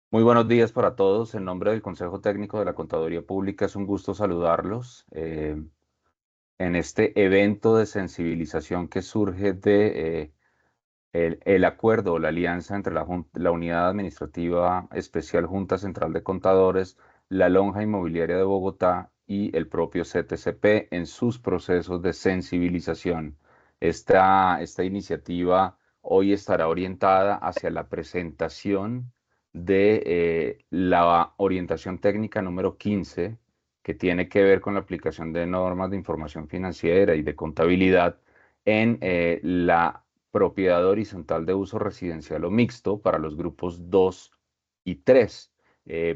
Muy buenos días para todos. En nombre del Consejo Técnico de la Contaduría Pública es un gusto saludarlos en este evento de sensibilización que surge de el acuerdo o la alianza entre la Unidad Administrativa Especial Junta Central de Contadores, la Lonja Inmobiliaria de Bogotá y el propio CTCP en sus procesos de sensibilización. Esta iniciativa hoy estará orientada hacia la presentación de la orientación técnica número 15, que tiene que ver con la aplicación de normas de información financiera y de contabilidad en la propiedad horizontal de uso residencial o mixto para los grupos 2 y 3.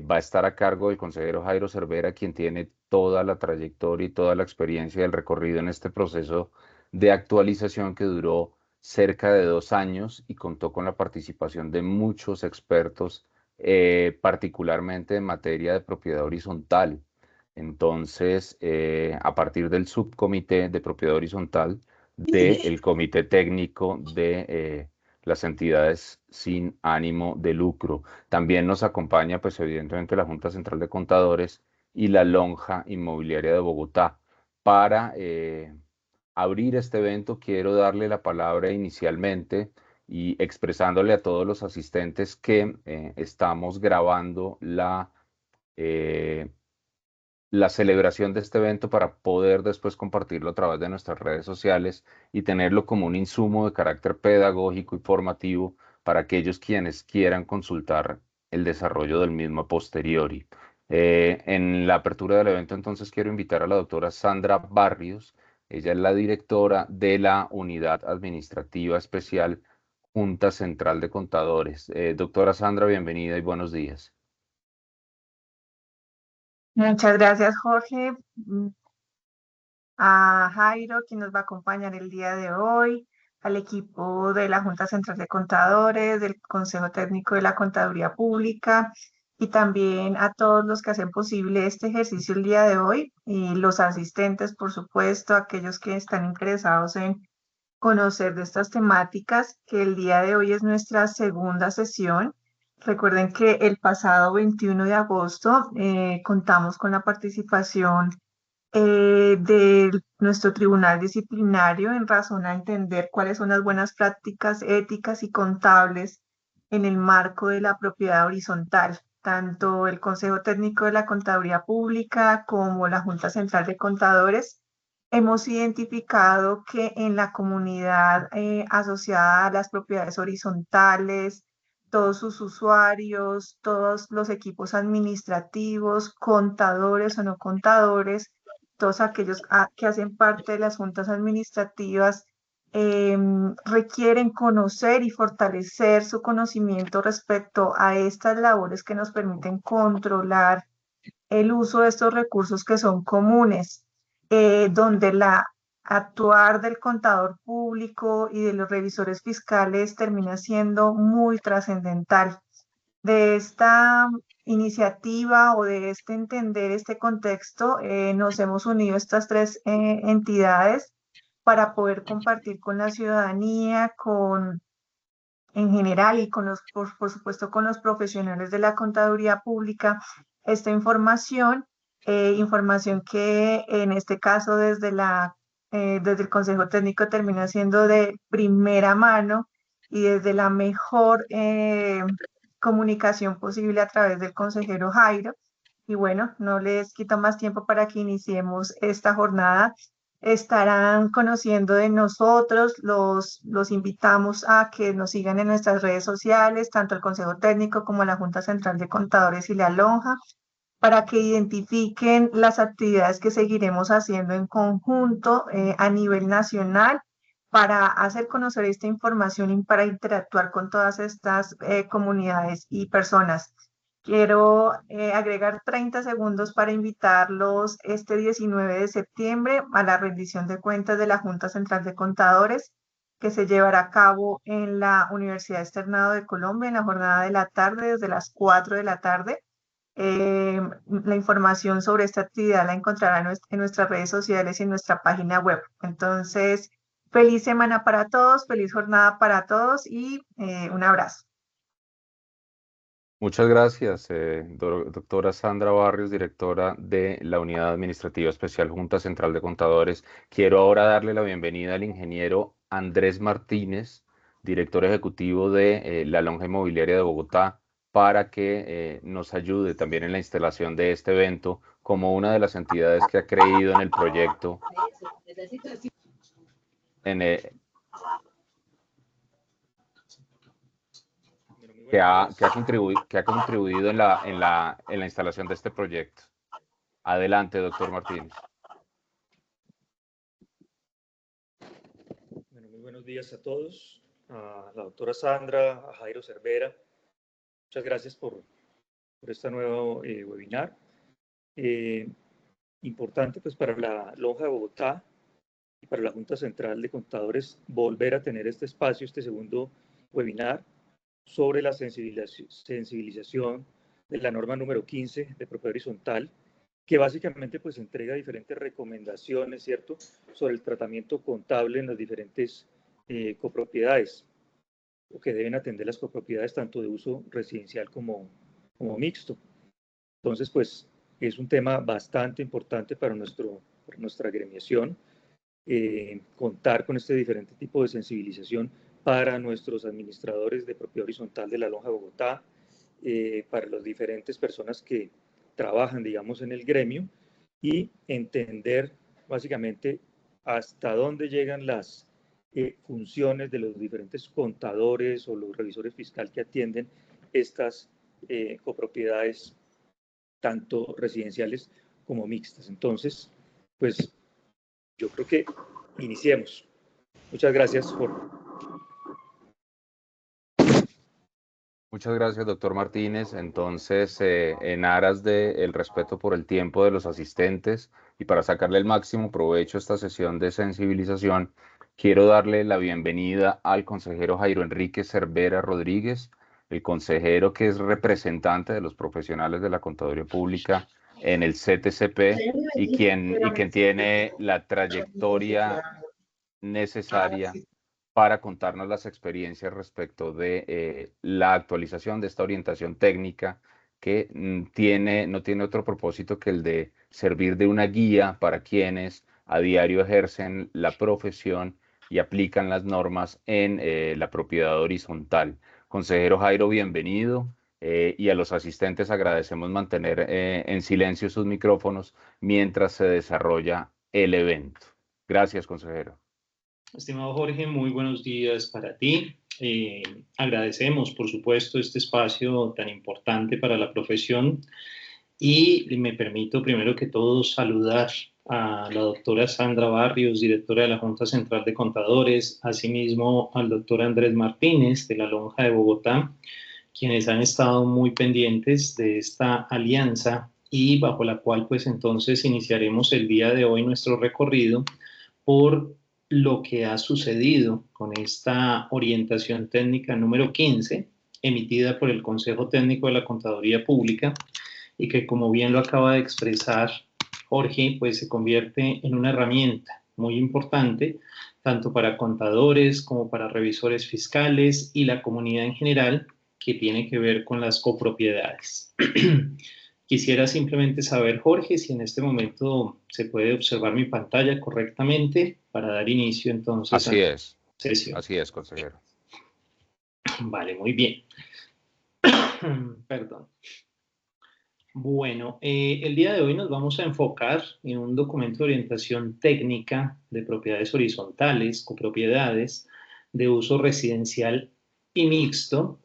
Va a estar a cargo del consejero Jairo Cervera, quien tiene toda la trayectoria y toda la experiencia del recorrido en este proceso de actualización que duró cerca de 2 años y contó con la participación de muchos expertos, particularmente en materia de propiedad horizontal. Entonces, a partir del subcomité de propiedad horizontal, del Comité Técnico de las entidades sin ánimo de lucro. También nos acompaña, pues evidentemente, la Junta Central de Contadores y la Lonja Inmobiliaria de Bogotá. Para abrir este evento, quiero darle la palabra inicialmente y expresándole a todos los asistentes que estamos grabando eh, la celebración de este evento para poder después compartirlo a través de nuestras redes sociales y tenerlo como un insumo de carácter pedagógico y formativo para aquellos quienes quieran consultar el desarrollo del mismo a posteriori. En la apertura del evento, entonces, quiero invitar a la doctora Sandra Barrios. Ella es la directora de la Unidad Administrativa Especial Junta Central de Contadores. Doctora Sandra, bienvenida y buenos días. Muchas gracias, Jorge, a Jairo, quien nos va a acompañar el día de hoy, al equipo de la Junta Central de Contadores, del Consejo Técnico de la Contaduría Pública y también a todos los que hacen posible este ejercicio el día de hoy y los asistentes, por supuesto, aquellos que están interesados en conocer de estas temáticas, que el día de hoy es nuestra segunda sesión. Recuerden que el pasado 21 de agosto contamos con la participación de nuestro tribunal disciplinario en razón a entender cuáles son las buenas prácticas éticas y contables en el marco de la propiedad horizontal. Tanto el Consejo Técnico de la Contaduría Pública como la Junta Central de Contadores hemos identificado que en la comunidad asociada a las propiedades horizontales, todos sus usuarios, todos los equipos administrativos, contadores o no contadores, todos aquellos que hacen parte de las juntas administrativas, requieren conocer y fortalecer su conocimiento respecto a estas labores que nos permiten controlar el uso de estos recursos que son comunes, donde la actuar del contador público y de los revisores fiscales termina siendo muy trascendental. De esta iniciativa o de este entender este contexto, nos hemos unido estas tres entidades para poder compartir con la ciudadanía, con en general y con por supuesto con los profesionales de la contaduría pública esta información, información que en este caso desde el Consejo Técnico termina siendo de primera mano y desde la mejor comunicación posible a través del consejero Jairo. Y bueno, no les quito más tiempo para que iniciemos esta jornada. Estarán conociendo de nosotros, los invitamos a que nos sigan en nuestras redes sociales, tanto el Consejo Técnico como la Junta Central de Contadores y la Lonja, para que identifiquen las actividades que seguiremos haciendo en conjunto a nivel nacional para hacer conocer esta información y para interactuar con todas estas comunidades y personas. Quiero agregar 30 segundos para invitarlos este 19 de septiembre a la rendición de cuentas de la Junta Central de Contadores, que se llevará a cabo en la Universidad Externado de Colombia en la jornada de la tarde, desde las 4 de la tarde. La información sobre esta actividad la encontrarán en nuestras redes sociales y en nuestra página web. Entonces, feliz semana para todos, feliz jornada para todos y un abrazo. Muchas gracias, doctora Sandra Barrios, directora de la Unidad Administrativa Especial Junta Central de Contadores. Quiero ahora darle la bienvenida al ingeniero Andrés Martínez, director ejecutivo de la Lonja Inmobiliaria de Bogotá, para que nos ayude también en la instalación de este evento como una de las entidades que ha creído en el proyecto, en, Bueno, muy buenos días. que ha contribuido en la instalación de este proyecto. Adelante, doctor Martínez. Bueno, muy buenos días a todos, a la doctora Sandra, a Jairo Cervera. Muchas gracias por este nuevo webinar. Importante pues para la Lonja de Bogotá y para la Junta Central de Contadores volver a tener este espacio, este segundo webinar sobre la sensibilización de la norma número 15 de propiedad horizontal, que básicamente pues entrega diferentes recomendaciones, ¿cierto?, sobre el tratamiento contable en las diferentes copropiedades, o que deben atender las copropiedades tanto de uso residencial como mixto. Entonces, pues es un tema bastante importante para nuestra agremiación, contar con este diferente tipo de sensibilización para nuestros administradores de propiedad horizontal de la Lonja de Bogotá, para las diferentes personas que trabajan, digamos, en el gremio, y entender básicamente hasta dónde llegan las funciones de los diferentes contadores o los revisores fiscales que atienden estas copropiedades, tanto residenciales como mixtas. Entonces, pues yo creo que iniciemos. Muchas gracias por... Muchas gracias, doctor Martínez. Entonces, en aras del respeto por el tiempo de los asistentes y para sacarle el máximo provecho a esta sesión de sensibilización, quiero darle la bienvenida al consejero Jairo Enrique Cervera Rodríguez, el consejero que es representante de los profesionales de la Contaduría Pública en el CTCP y quien tiene la trayectoria necesaria para contarnos las experiencias respecto de la actualización de esta orientación técnica que no tiene otro propósito que el de servir de una guía para quienes a diario ejercen la profesión y aplican las normas en la propiedad horizontal. Consejero Jairo, bienvenido. Y a los asistentes agradecemos mantener en silencio sus micrófonos mientras se desarrolla el evento. Gracias, consejero. Estimado Jorge, muy buenos días para ti. Agradecemos, por supuesto, este espacio tan importante para la profesión y me permito primero que todo saludar a la doctora Sandra Barrios, directora de la Junta Central de Contadores, asimismo al doctor Andrés Martínez de la Lonja de Bogotá, quienes han estado muy pendientes de esta alianza y bajo la cual pues entonces iniciaremos el día de hoy nuestro recorrido por lo que ha sucedido con esta orientación técnica número 15, emitida por el Consejo Técnico de la Contaduría Pública, y que, como bien lo acaba de expresar Jorge, pues se convierte en una herramienta muy importante, tanto para contadores como para revisores fiscales y la comunidad en general, que tiene que ver con las copropiedades. Quisiera simplemente saber, Jorge, si en este momento se puede observar mi pantalla correctamente para dar inicio entonces a la sesión. Así es, consejero. Vale, muy bien. Perdón. Bueno, el día de hoy nos vamos a enfocar en un documento de orientación técnica de propiedades horizontales, copropiedades, de uso residencial y mixto,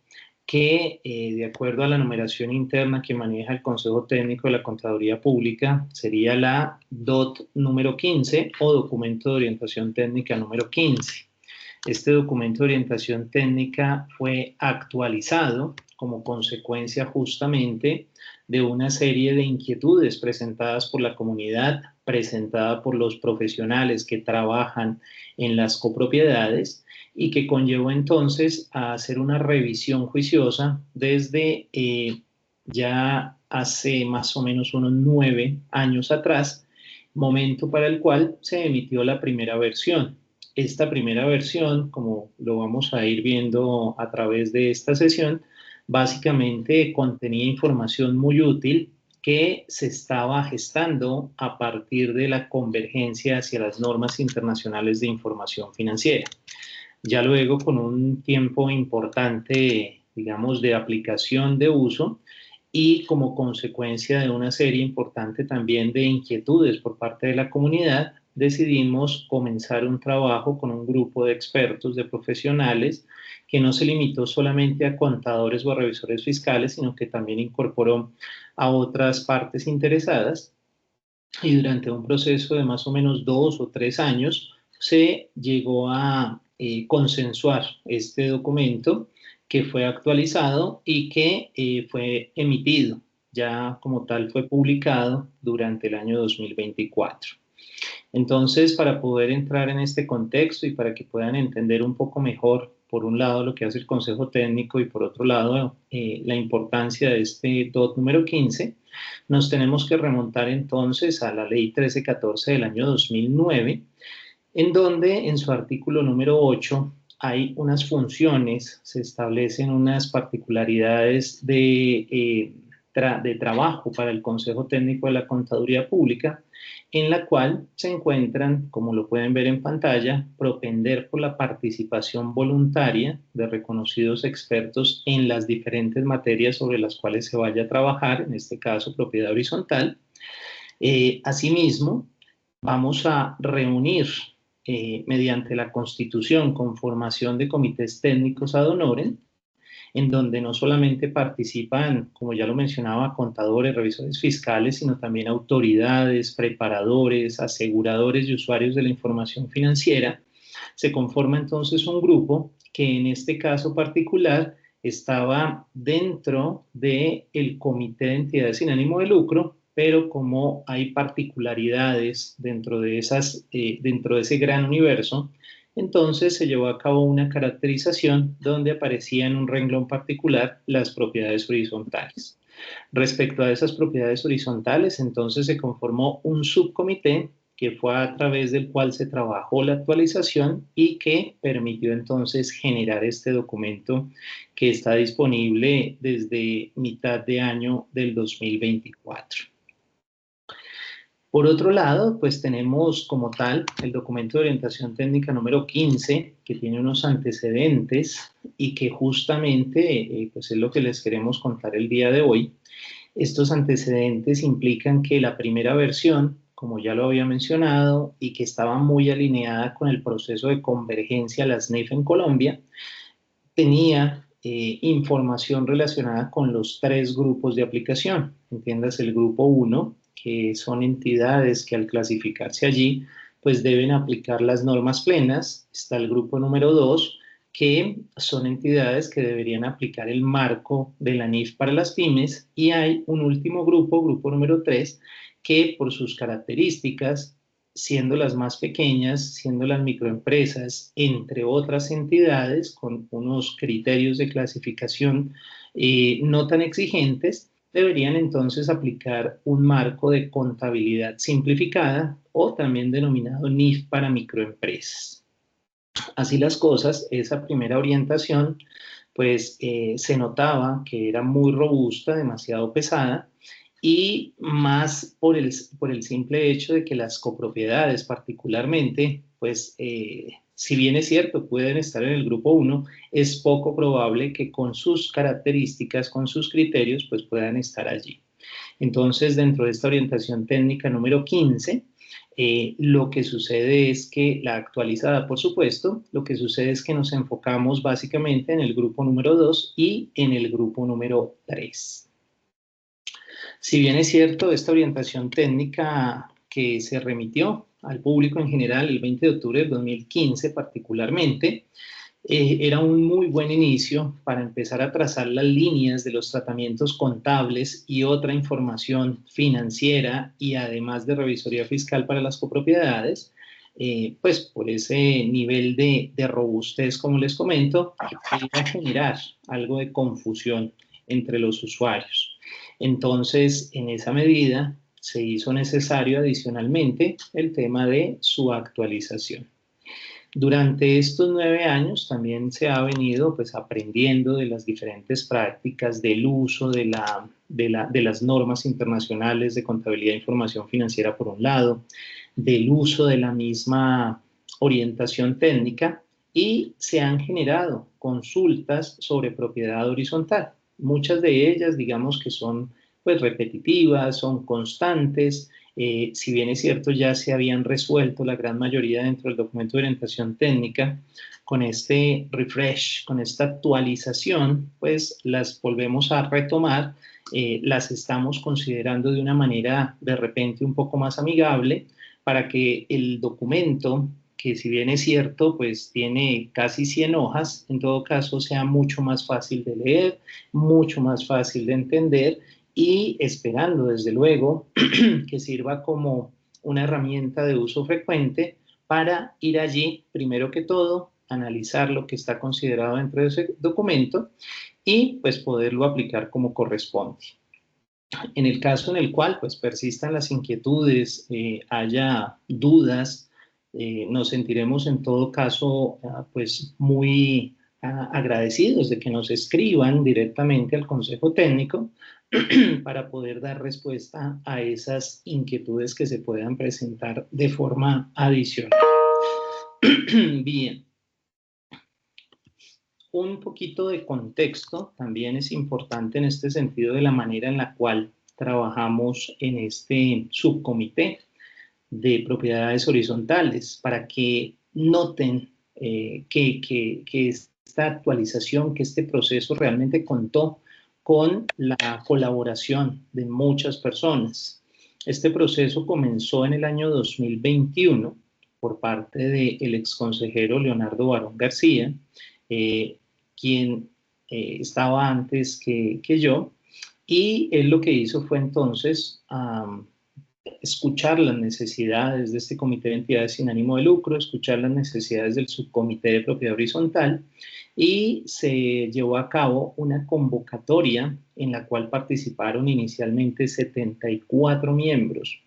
que de acuerdo a la numeración interna que maneja el Consejo Técnico de la Contaduría Pública sería la DOT número 15 o documento de orientación técnica número 15. Este documento de orientación técnica fue actualizado como consecuencia justamente de una serie de inquietudes presentadas por la comunidad, presentada por los profesionales que trabajan en las copropiedades y que conllevó entonces a hacer una revisión juiciosa desde ya hace más o menos unos 9 años atrás, momento para el cual se emitió la primera versión. Esta primera versión, como lo vamos a ir viendo a través de esta sesión, básicamente contenía información muy útil que se estaba gestando a partir de la convergencia hacia las normas internacionales de información financiera. Ya luego, con un tiempo importante, digamos, de aplicación de uso y como consecuencia de una serie importante también de inquietudes por parte de la comunidad, decidimos comenzar un trabajo con un grupo de expertos, de profesionales, que no se limitó solamente a contadores o a revisores fiscales, sino que también incorporó a otras partes interesadas. Y durante un proceso de más o menos 2 o 3 años se llegó a consensuar este documento, que fue actualizado y que fue emitido, ya como tal fue publicado durante el año 2024. Entonces, para poder entrar en este contexto y para que puedan entender un poco mejor, por un lado, lo que hace el Consejo Técnico y por otro lado, la importancia de este DOT número 15, nos tenemos que remontar entonces a la Ley 1314 del año 2009, en donde en su artículo número 8 hay unas funciones, se establecen unas particularidades de trabajo para el Consejo Técnico de la Contaduría Pública, en la cual se encuentran, como lo pueden ver en pantalla, propender por la participación voluntaria de reconocidos expertos en las diferentes materias sobre las cuales se vaya a trabajar, en este caso propiedad horizontal. Asimismo, vamos a reunir mediante la Constitución con formación de comités técnicos ad honorem, en donde no solamente participan, como ya lo mencionaba, contadores, revisores fiscales, sino también autoridades, preparadores, aseguradores y usuarios de la información financiera. Se conforma entonces un grupo que en este caso particular estaba dentro del Comité de Entidades sin Ánimo de Lucro, pero como hay particularidades dentro de ese gran universo, entonces se llevó a cabo una caracterización donde aparecía en un renglón particular las propiedades horizontales. Respecto a esas propiedades horizontales, entonces se conformó un subcomité que fue a través del cual se trabajó la actualización y que permitió entonces generar este documento que está disponible desde mitad de año del 2024. Por otro lado, pues tenemos como tal el documento de orientación técnica número 15, que tiene unos antecedentes y que justamente pues es lo que les queremos contar el día de hoy. Estos antecedentes implican que la primera versión, como ya lo había mencionado, y que estaba muy alineada con el proceso de convergencia a las NIF en Colombia, tenía información relacionada con los 3 grupos de aplicación. Entiendas, el grupo 1, que son entidades que al clasificarse allí, pues deben aplicar las normas plenas. Está el grupo número 2, que son entidades que deberían aplicar el marco de la NIF para las pymes, y hay un último grupo, grupo número 3, que por sus características, siendo las más pequeñas, siendo las microempresas, entre otras entidades con unos criterios de clasificación no tan exigentes, deberían entonces aplicar un marco de contabilidad simplificada o también denominado NIF para microempresas. Así las cosas, esa primera orientación pues se notaba que era muy robusta, demasiado pesada, y más por el simple hecho de que las copropiedades particularmente, pues si bien es cierto, pueden estar en el grupo 1, es poco probable que con sus características, con sus criterios, pues puedan estar allí. Entonces, dentro de esta orientación técnica número 15, lo que sucede es que, la actualizada por supuesto, lo que sucede es que nos enfocamos básicamente en el grupo número 2 y en el grupo número 3. Si bien es cierto, esta orientación técnica que se remitió al público en general el 20 de octubre del 2015 particularmente, era un muy buen inicio para empezar a trazar las líneas de los tratamientos contables y otra información financiera y además de revisoría fiscal para las copropiedades, pues por ese nivel de robustez, como les comento, iba a generar algo de confusión entre los usuarios. Entonces, en esa medida, se hizo necesario adicionalmente el tema de su actualización. Durante estos 9 años también se ha venido pues aprendiendo de las diferentes prácticas, del uso de las normas internacionales de contabilidad e información financiera por un lado, del uso de la misma orientación técnica, y se han generado consultas sobre propiedad horizontal. Muchas de ellas, digamos que son pues repetitivas, son constantes. Si bien es cierto, ya se habían resuelto la gran mayoría dentro del documento de orientación técnica, con este refresh, con esta actualización, pues las volvemos a retomar, las estamos considerando de una manera de repente un poco más amigable, para que el documento, que si bien es cierto, pues tiene casi 100 hojas, en todo caso sea mucho más fácil de leer, mucho más fácil de entender, y esperando desde luego que sirva como una herramienta de uso frecuente para ir allí, primero que todo, analizar lo que está considerado dentro de ese documento y pues poderlo aplicar como corresponde. En el caso en el cual pues persistan las inquietudes, haya dudas, nos sentiremos en todo caso pues muy agradecidos de que nos escriban directamente al Consejo Técnico para poder dar respuesta a esas inquietudes que se puedan presentar de forma adicional. Bien. Un poquito de contexto también es importante en este sentido de la manera en la cual trabajamos en este subcomité de propiedades horizontales, para que noten que esta actualización, que este proceso realmente contó con la colaboración de muchas personas. Este proceso comenzó en el año 2021 por parte del exconsejero Leonardo Barón García, quien estaba antes que yo, y él lo que hizo fue entonces escuchar las necesidades de este comité de entidades sin ánimo de lucro, escuchar las necesidades del subcomité de propiedad horizontal, y se llevó a cabo una convocatoria en la cual participaron inicialmente 74 miembros,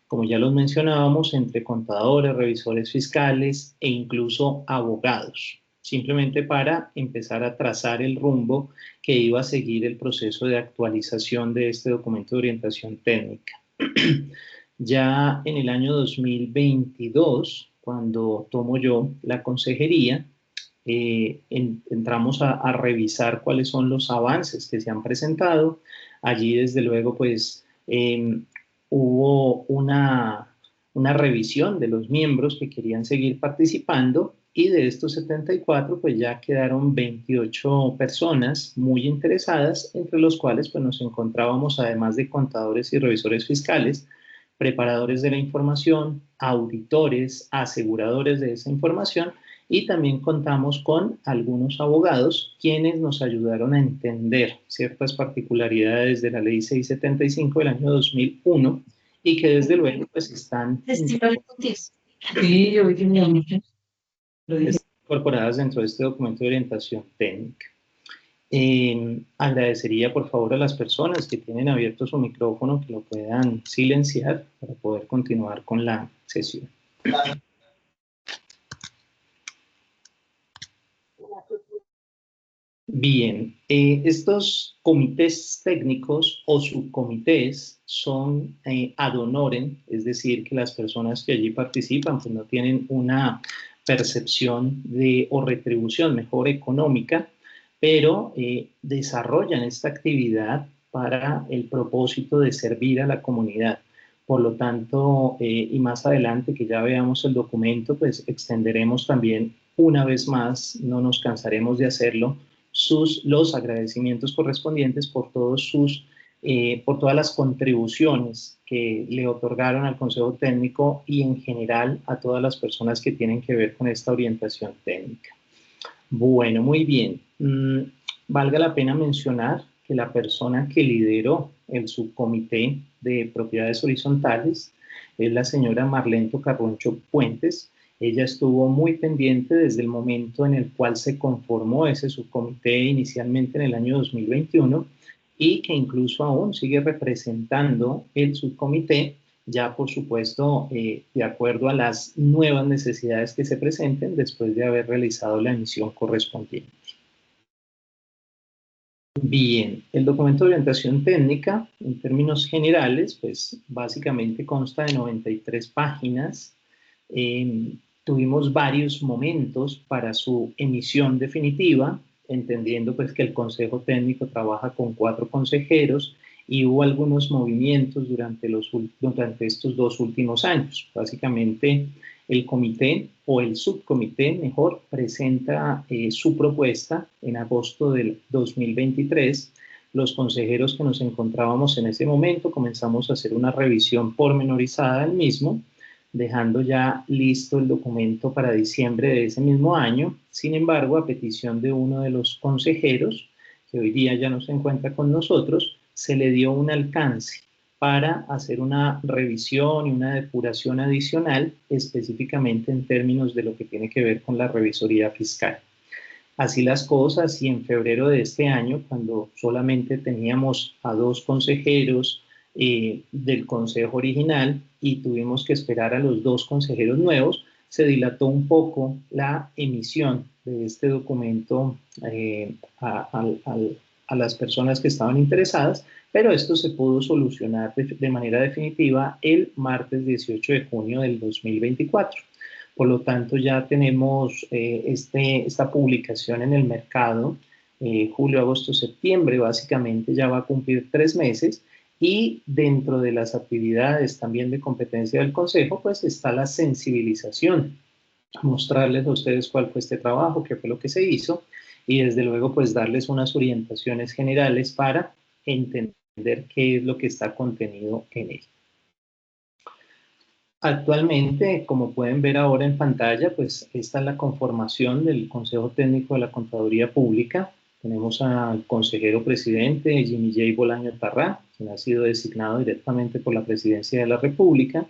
como ya los mencionábamos, entre contadores, revisores fiscales e incluso abogados, simplemente para empezar a trazar el rumbo que iba a seguir el proceso de actualización de este documento de orientación técnica. Ya en el año 2022, cuando tomo yo la consejería, entramos a revisar cuáles son los avances que se han presentado. Allí, desde luego, pues hubo una revisión de los miembros que querían seguir participando, y de estos 74, pues ya quedaron 28 personas muy interesadas, entre los cuales pues nos encontrábamos, además de contadores y revisores fiscales, preparadores de la información, auditores, aseguradores de esa información, y también contamos con algunos abogados quienes nos ayudaron a entender ciertas particularidades de la Ley 675 del año 2001, y que desde luego pues están incorporadas dentro de este documento de orientación técnica. Agradecería por favor a las personas que tienen abierto su micrófono que lo puedan silenciar para poder continuar con la sesión. Bien, estos comités técnicos o subcomités son ad honorem, es decir, que las personas que allí participan pues no tienen una percepción o retribución mejor económica, pero desarrollan esta actividad para el propósito de servir a la comunidad. Por lo tanto, y más adelante que ya veamos el documento, pues extenderemos también una vez más, no nos cansaremos de hacerlo, los agradecimientos correspondientes por por todas las contribuciones que le otorgaron al Consejo Técnico y en general a todas las personas que tienen que ver con esta orientación técnica. Bueno, muy bien. Valga la pena mencionar que la persona que lideró el subcomité de propiedades horizontales es la señora Marlento Carroncho Puentes. Ella estuvo muy pendiente desde el momento en el cual se conformó ese subcomité inicialmente en el año 2021, y que incluso aún sigue representando el subcomité ya por supuesto de acuerdo a las nuevas necesidades que se presenten después de haber realizado la emisión correspondiente. Bien, el documento de orientación técnica, en términos generales, pues básicamente consta de 93 páginas. Tuvimos varios momentos para su emisión definitiva, entendiendo pues que el Consejo Técnico trabaja con 4 consejeros y hubo algunos movimientos durante estos 2 últimos años. Básicamente, el comité o el subcomité, mejor, presenta su propuesta en agosto del 2023. Los consejeros que nos encontrábamos en ese momento comenzamos a hacer una revisión pormenorizada del mismo, dejando ya listo el documento para diciembre de ese mismo año. Sin embargo, a petición de uno de los consejeros, que hoy día ya no se encuentra con nosotros, se le dio un alcance para hacer una revisión y una depuración adicional, específicamente en términos de lo que tiene que ver con la revisoría fiscal. Así las cosas, y en febrero de este año, cuando solamente teníamos a 2 consejeros del consejo original y tuvimos que esperar a los 2 consejeros nuevos, se dilató un poco la emisión de este documento a las personas que estaban interesadas, pero esto se pudo solucionar de manera definitiva el martes 18 de junio del 2024. Por lo tanto, ya tenemos esta publicación en el mercado, julio, agosto, septiembre, básicamente ya va a cumplir 3 meses, y dentro de las actividades también de competencia del Consejo, pues está la sensibilización, mostrarles a ustedes cuál fue este trabajo, qué fue lo que se hizo, y desde luego pues darles unas orientaciones generales para entender qué es lo que está contenido en él. Actualmente, como pueden ver ahora en pantalla, pues esta es la conformación del Consejo Técnico de la Contaduría Pública. Tenemos al consejero presidente, Jimmy J. Bolaño Tarrá, quien ha sido designado directamente por la Presidencia de la República.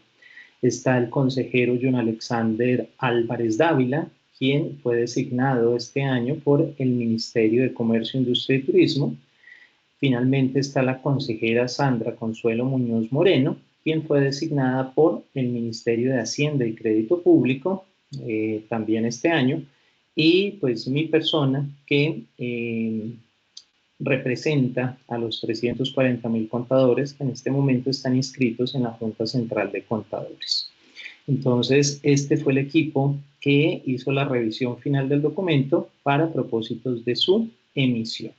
Está el consejero John Alexander Álvarez Dávila, quien fue designado este año por el Ministerio de Comercio, Industria y Turismo. Finalmente está la consejera Sandra Consuelo Muñoz Moreno, quien fue designada por el Ministerio de Hacienda y Crédito Público también este año, y pues mi persona que representa a los 340.000 contadores que en este momento están inscritos en la Junta Central de Contadores. Entonces, este fue el equipo que hizo la revisión final del documento para propósitos de su emisión.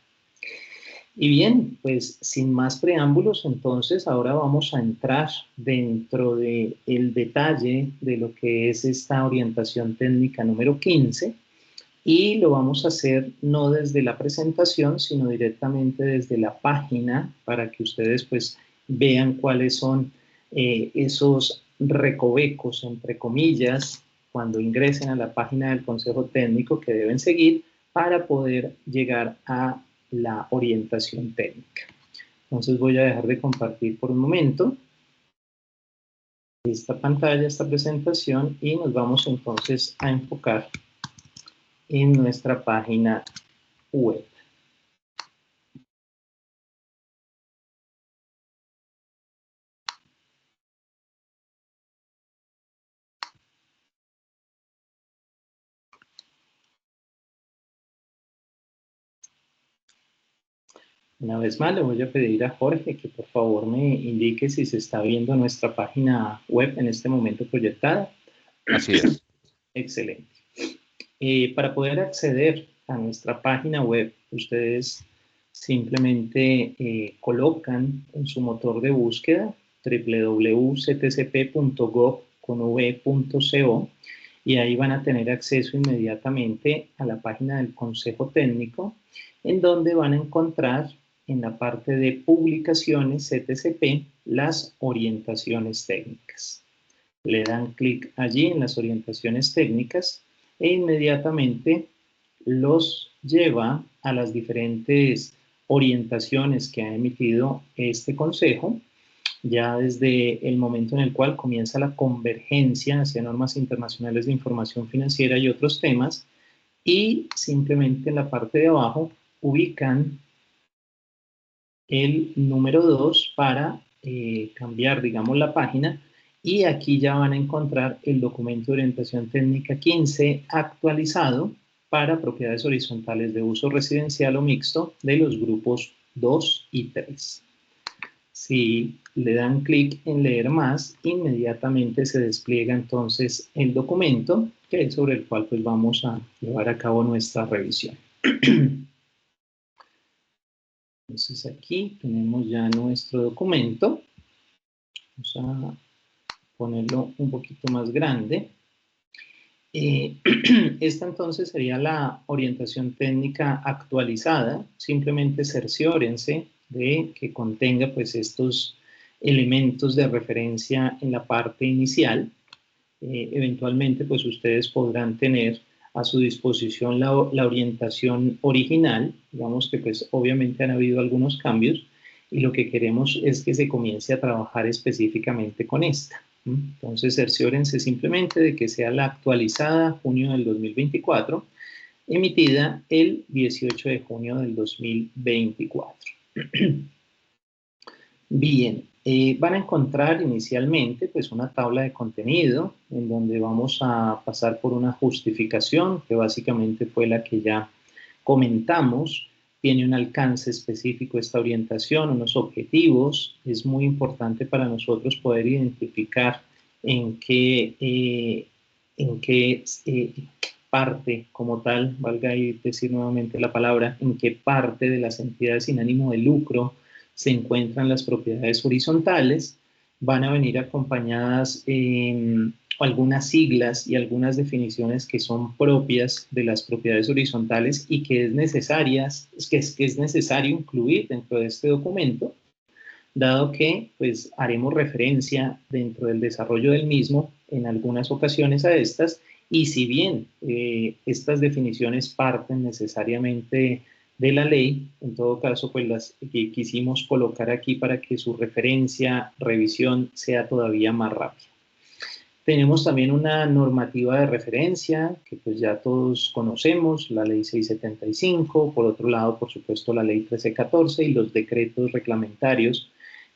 Y bien, pues sin más preámbulos, entonces ahora vamos a entrar dentro del detalle de lo que es esta orientación técnica número 15, y lo vamos a hacer no desde la presentación, sino directamente desde la página para que ustedes pues vean cuáles son esos recovecos, entre comillas, cuando ingresen a la página del Consejo Técnico que deben seguir para poder llegar a la orientación técnica. Entonces voy a dejar de compartir por un momento esta pantalla, esta presentación, y nos vamos entonces a enfocar en nuestra página web. Una vez más le voy a pedir a Jorge que por favor me indique si se está viendo nuestra página web en este momento proyectada. Así es. Excelente. Para poder acceder a nuestra página web, ustedes simplemente colocan en su motor de búsqueda www.ctcp.gov.co y ahí van a tener acceso inmediatamente a la página del Consejo Técnico, en donde van a encontrar en la parte de publicaciones CTCP las orientaciones técnicas. Le dan clic allí en las orientaciones técnicas e inmediatamente los lleva a las diferentes orientaciones que ha emitido este consejo, ya desde el momento en el cual comienza la convergencia hacia normas internacionales de información financiera y otros temas, y simplemente en la parte de abajo ubican el número 2 para cambiar, digamos, la página Y aquí ya van a encontrar el documento de orientación técnica 15 actualizado para propiedades horizontales de uso residencial o mixto de los grupos 2 y 3. Si le dan clic en leer más, inmediatamente se despliega entonces el documento, que es sobre el cual pues vamos a llevar a cabo nuestra revisión. Entonces aquí tenemos ya nuestro documento. Vamos a ponerlo un poquito más grande. Esta entonces sería la orientación técnica actualizada. Simplemente cerciórense de que contenga pues estos elementos de referencia en la parte inicial. Eventualmente pues ustedes podrán tener a su disposición la orientación original. Digamos que pues obviamente han habido algunos cambios y lo que queremos es que se comience a trabajar específicamente con esta. Entonces cerciórense simplemente de que sea la actualizada junio del 2024, emitida el 18 de junio del 2024. Bien, van a encontrar inicialmente pues una tabla de contenido en donde vamos a pasar por una justificación que básicamente fue la que ya comentamos. Tiene un alcance específico esta orientación, unos objetivos. Es muy importante para nosotros poder identificar en qué parte como tal, valga ahí decir nuevamente la palabra, en qué parte de las entidades sin ánimo de lucro se encuentran las propiedades horizontales. Van a venir acompañadas algunas siglas y algunas definiciones que son propias de las propiedades horizontales y que es necesario incluir dentro de este documento, dado que pues haremos referencia dentro del desarrollo del mismo en algunas ocasiones a estas, y si bien estas definiciones parten necesariamente de la ley, en todo caso pues las quisimos colocar aquí para que su referencia, revisión sea todavía más rápida. Tenemos también una normativa de referencia que pues ya todos conocemos, la ley 675, por otro lado por supuesto la ley 1314 y los decretos reglamentarios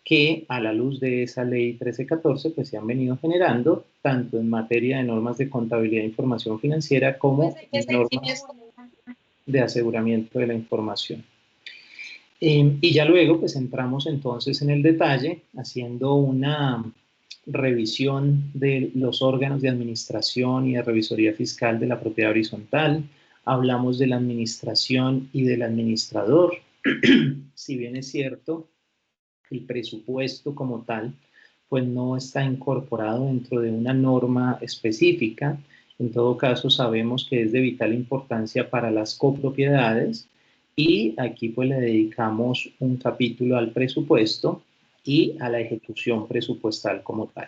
que a la luz de esa ley 1314 pues se han venido generando tanto en materia de normas de contabilidad e información financiera como normas de aseguramiento de la información. Y ya luego pues entramos entonces en el detalle haciendo una revisión de los órganos de administración y de revisoría fiscal de la propiedad horizontal. Hablamos de la administración y del administrador. Si bien es cierto, el presupuesto como tal pues no está incorporado dentro de una norma específica. En todo caso sabemos que es de vital importancia para las copropiedades y aquí pues le dedicamos un capítulo al presupuesto y a la ejecución presupuestal como tal.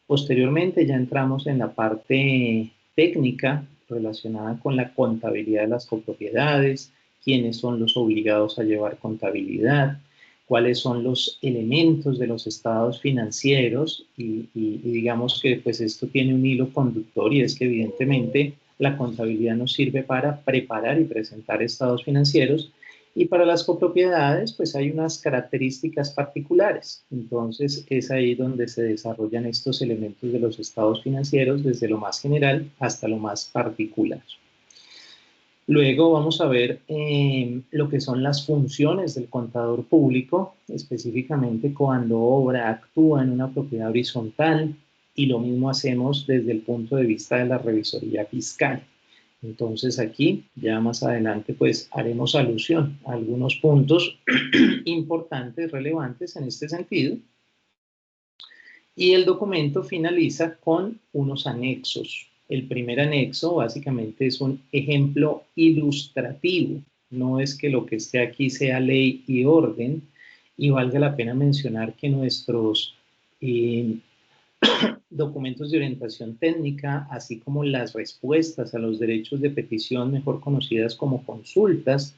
Posteriormente ya entramos en la parte técnica relacionada con la contabilidad de las copropiedades, quiénes son los obligados a llevar contabilidad, cuáles son los elementos de los estados financieros y digamos que pues esto tiene un hilo conductor y es que evidentemente la contabilidad nos sirve para preparar y presentar estados financieros y para las copropiedades pues hay unas características particulares. Entonces es ahí donde se desarrollan estos elementos de los estados financieros desde lo más general hasta lo más particular. Luego vamos a ver lo que son las funciones del contador público, específicamente cuando obra, actúa en una propiedad horizontal, y lo mismo hacemos desde el punto de vista de la revisoría fiscal. Entonces aquí, ya más adelante, pues haremos alusión a algunos puntos importantes, relevantes en este sentido. Y el documento finaliza con unos anexos. El primer anexo básicamente es un ejemplo ilustrativo. No es que lo que esté aquí sea ley y orden. Y valga la pena mencionar que nuestros documentos de orientación técnica, así como las respuestas a los derechos de petición, mejor conocidas como consultas,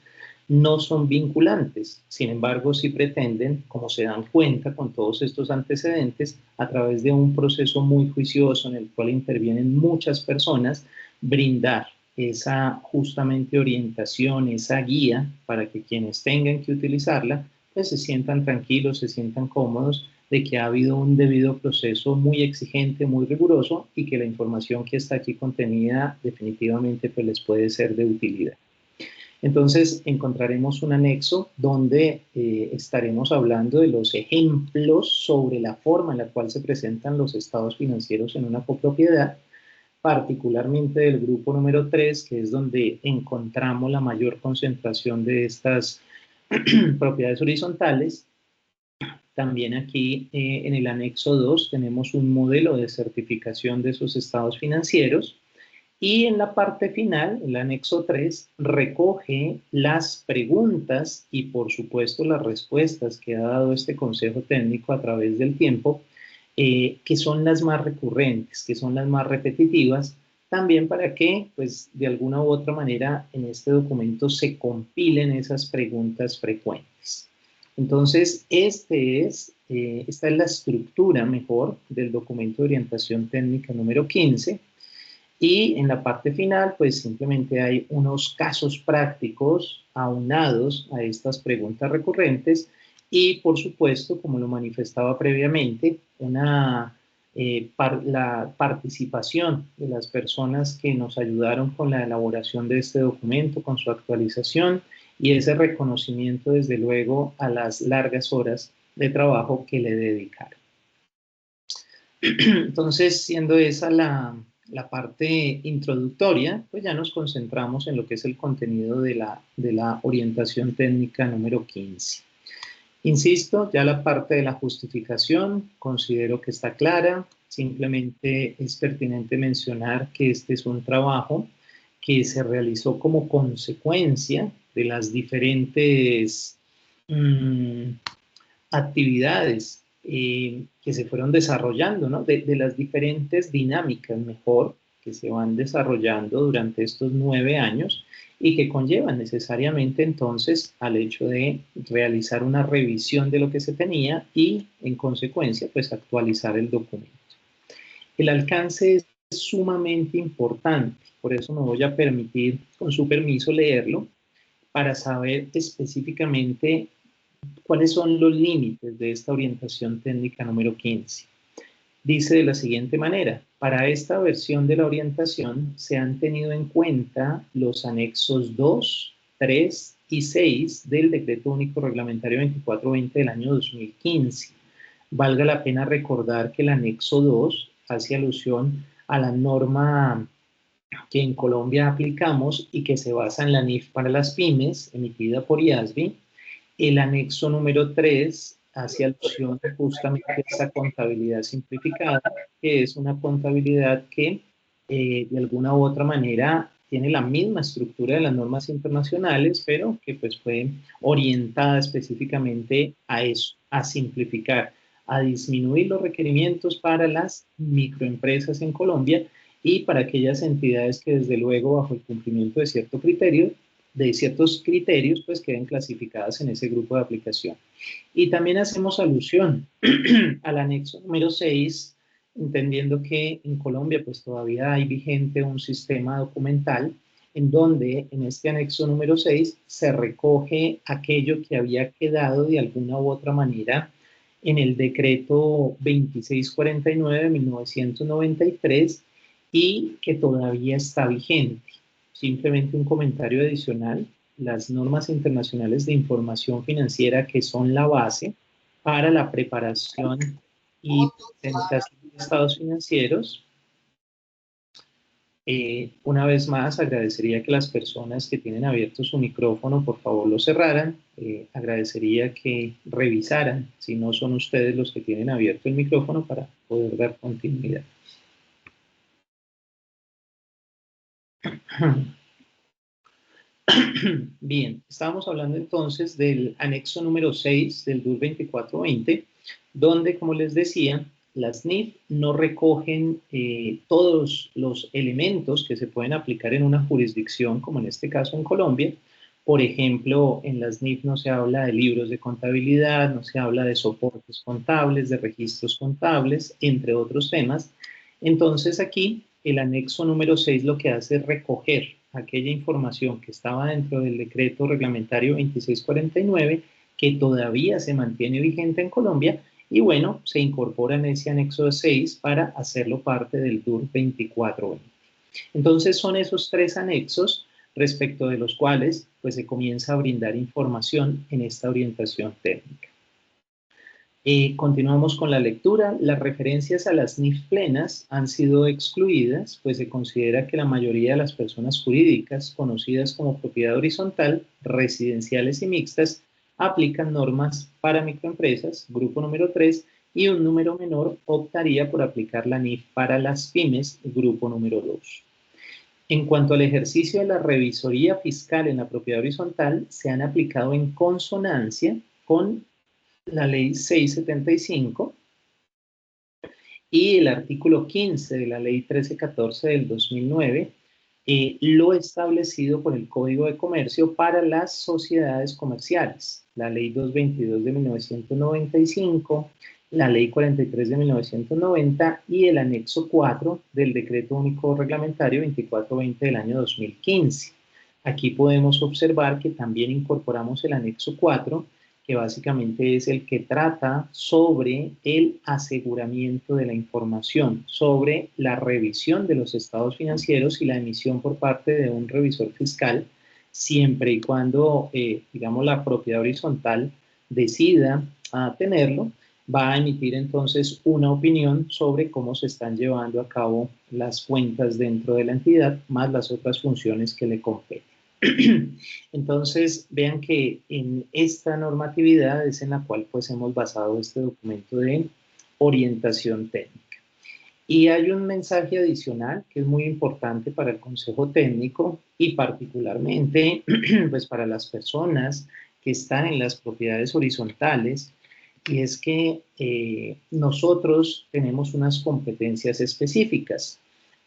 no son vinculantes. Sin embargo, sí pretenden, como se dan cuenta con todos estos antecedentes, a través de un proceso muy juicioso en el cual intervienen muchas personas, brindar esa justamente orientación, esa guía para que quienes tengan que utilizarla, pues se sientan tranquilos, se sientan cómodos de que ha habido un debido proceso muy exigente, muy riguroso, y que la información que está aquí contenida definitivamente pues, les puede ser de utilidad. Entonces encontraremos un anexo donde estaremos hablando de los ejemplos sobre la forma en la cual se presentan los estados financieros en una copropiedad, particularmente del grupo número 3, que es donde encontramos la mayor concentración de estas propiedades horizontales. También aquí en el anexo 2 tenemos un modelo de certificación de esos estados financieros. Y en la parte final, el anexo 3, recoge las preguntas y por supuesto las respuestas que ha dado este consejo técnico a través del tiempo, que son las más recurrentes, que son las más repetitivas, también para que, pues, de alguna u otra manera, en este documento se compilen esas preguntas frecuentes. Entonces, esta es la estructura mejor del documento de orientación técnica número 15. Y en la parte final, pues simplemente hay unos casos prácticos aunados a estas preguntas recurrentes y, por supuesto, como lo manifestaba previamente, la participación de las personas que nos ayudaron con la elaboración de este documento, con su actualización y ese reconocimiento, desde luego, a las largas horas de trabajo que le dedicaron. Entonces, siendo esa la parte introductoria, pues ya nos concentramos en lo que es el contenido de la orientación técnica número 15. Insisto, ya la parte de la justificación considero que está clara. Simplemente es pertinente mencionar que este es un trabajo que se realizó como consecuencia de las diferentes actividades que se fueron desarrollando, ¿no? de las diferentes dinámicas, mejor, que se van desarrollando durante estos 9 años y que conllevan necesariamente entonces al hecho de realizar una revisión de lo que se tenía y, en consecuencia, pues actualizar el documento. El alcance es sumamente importante, por eso me voy a permitir, con su permiso, leerlo, para saber específicamente ¿cuáles son los límites de esta orientación técnica número 15? Dice de la siguiente manera: para esta versión de la orientación se han tenido en cuenta los anexos 2, 3 y 6 del Decreto Único Reglamentario 2420 del año 2015. Valga la pena recordar que el anexo 2 hace alusión a la norma que en Colombia aplicamos y que se basa en la NIF para las pymes, emitida por IASBI. El anexo número 3 hace alusión justamente a esa contabilidad simplificada, que es una contabilidad que de alguna u otra manera tiene la misma estructura de las normas internacionales, pero que pues fue orientada específicamente a eso, a simplificar, a disminuir los requerimientos para las microempresas en Colombia y para aquellas entidades que desde luego bajo el cumplimiento de ciertos criterios, pues queden clasificadas en ese grupo de aplicación. Y también hacemos alusión al anexo número 6, entendiendo que en Colombia pues todavía hay vigente un sistema documental en donde en este anexo número 6 se recoge aquello que había quedado de alguna u otra manera en el decreto 2649 de 1993 y que todavía está vigente. Simplemente un comentario adicional: las normas internacionales de información financiera, que son la base para la preparación y presentación de estados financieros. Una vez más, agradecería que las personas que tienen abierto su micrófono, por favor, lo cerraran. Agradecería que revisaran si no son ustedes los que tienen abierto el micrófono para poder dar continuidad. Bien, estábamos hablando entonces del anexo número 6 del DUR 2420, donde, como les decía, las NIF no recogen todos los elementos que se pueden aplicar en una jurisdicción, como en este caso en Colombia. Por ejemplo, en las NIF no se habla de libros de contabilidad, no se habla de soportes contables, de registros contables, entre otros temas. Entonces aquí el anexo número 6 lo que hace es recoger aquella información que estaba dentro del decreto reglamentario 2649, que todavía se mantiene vigente en Colombia, Y bueno, se incorpora en ese anexo 6 para hacerlo parte del DUR 2420. Entonces son esos 3 anexos respecto de los cuales pues se comienza a brindar información en esta orientación técnica. Continuamos con la lectura. Las referencias a las NIF plenas han sido excluidas, pues se considera que la mayoría de las personas jurídicas conocidas como propiedad horizontal, residenciales y mixtas, aplican normas para microempresas, grupo número 3, y un número menor optaría por aplicar la NIF para las pymes, grupo número 2. En cuanto al ejercicio de la revisoría fiscal en la propiedad horizontal, se han aplicado en consonancia con la ley 675 y el artículo 15 de la ley 1314 del 2009, lo establecido por el Código de Comercio para las sociedades comerciales, la ley 222 de 1995, la ley 43 de 1990 y el anexo 4 del Decreto Único Reglamentario 2420 del año 2015. Aquí podemos observar que también incorporamos el anexo 4, que básicamente es el que trata sobre el aseguramiento de la información, sobre la revisión de los estados financieros y la emisión por parte de un revisor fiscal, siempre y cuando, digamos, la propiedad horizontal decida tenerlo, va a emitir entonces una opinión sobre cómo se están llevando a cabo las cuentas dentro de la entidad, más las otras funciones que le competen. Entonces, vean que en esta normatividad es en la cual pues hemos basado este documento de orientación técnica. Y hay un mensaje adicional que es muy importante para el Consejo Técnico y particularmente pues para las personas que están en las propiedades horizontales, y es que nosotros tenemos unas competencias específicas.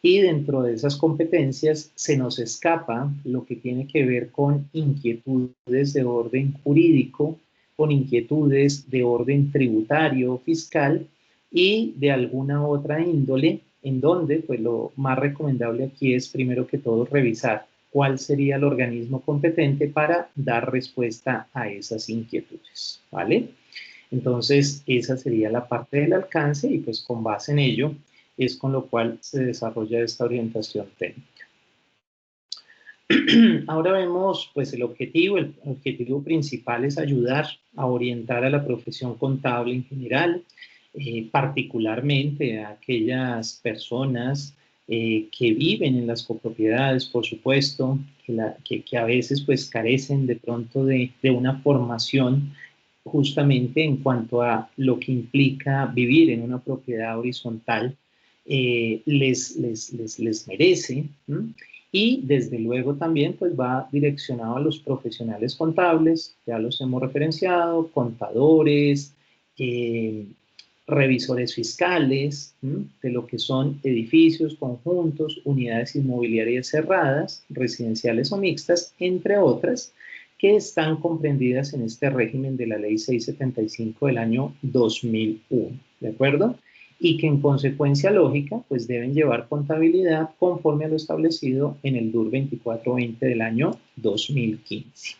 Y dentro de esas competencias se nos escapa lo que tiene que ver con inquietudes de orden jurídico, con inquietudes de orden tributario, fiscal y de alguna otra índole, en donde pues lo más recomendable aquí es primero que todo revisar cuál sería el organismo competente para dar respuesta a esas inquietudes, ¿vale? Entonces esa sería la parte del alcance y pues con base en ello es con lo cual se desarrolla esta orientación técnica. Ahora vemos pues el objetivo principal es ayudar a orientar a la profesión contable en general, particularmente a aquellas personas que viven en las copropiedades, por supuesto, que a veces pues carecen de pronto de una formación justamente en cuanto a lo que implica vivir en una propiedad horizontal, les merece, ¿m? Y desde luego también pues va direccionado a los profesionales contables, ya los hemos referenciado, contadores, revisores fiscales, ¿m? De lo que son edificios, conjuntos, unidades inmobiliarias cerradas, residenciales o mixtas, entre otras, que están comprendidas en este régimen de la ley 675 del año 2001, ¿de acuerdo? Y que en consecuencia lógica, pues deben llevar contabilidad conforme a lo establecido en el DUR 2420 del año 2015.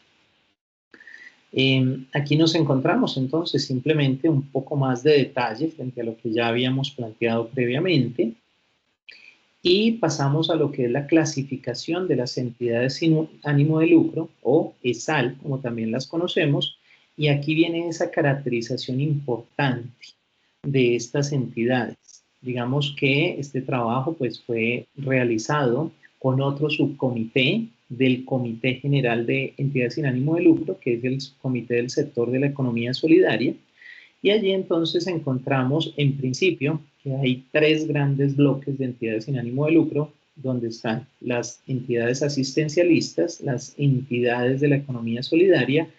Aquí nos encontramos entonces simplemente un poco más de detalle frente a lo que ya habíamos planteado previamente. Y pasamos a lo que es la clasificación de las entidades sin ánimo de lucro, o ESAL, como también las conocemos, y aquí viene esa caracterización importante de estas entidades. Digamos que este trabajo pues, fue realizado con otro subcomité del Comité General de Entidades sin ánimo de lucro, que es el Comité del Sector de la Economía Solidaria, y allí entonces encontramos en principio que hay 3 grandes bloques de entidades sin ánimo de lucro, donde están las entidades asistencialistas, las entidades de la economía solidaria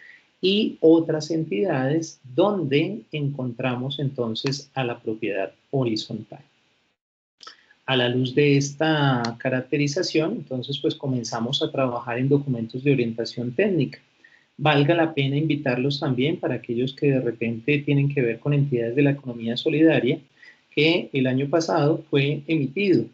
y otras entidades donde encontramos entonces a la propiedad horizontal. A la luz de esta caracterización, entonces pues comenzamos a trabajar en documentos de orientación técnica. Valga la pena invitarlos también para aquellos que de repente tienen que ver con entidades de la economía solidaria, que el año pasado fue emitido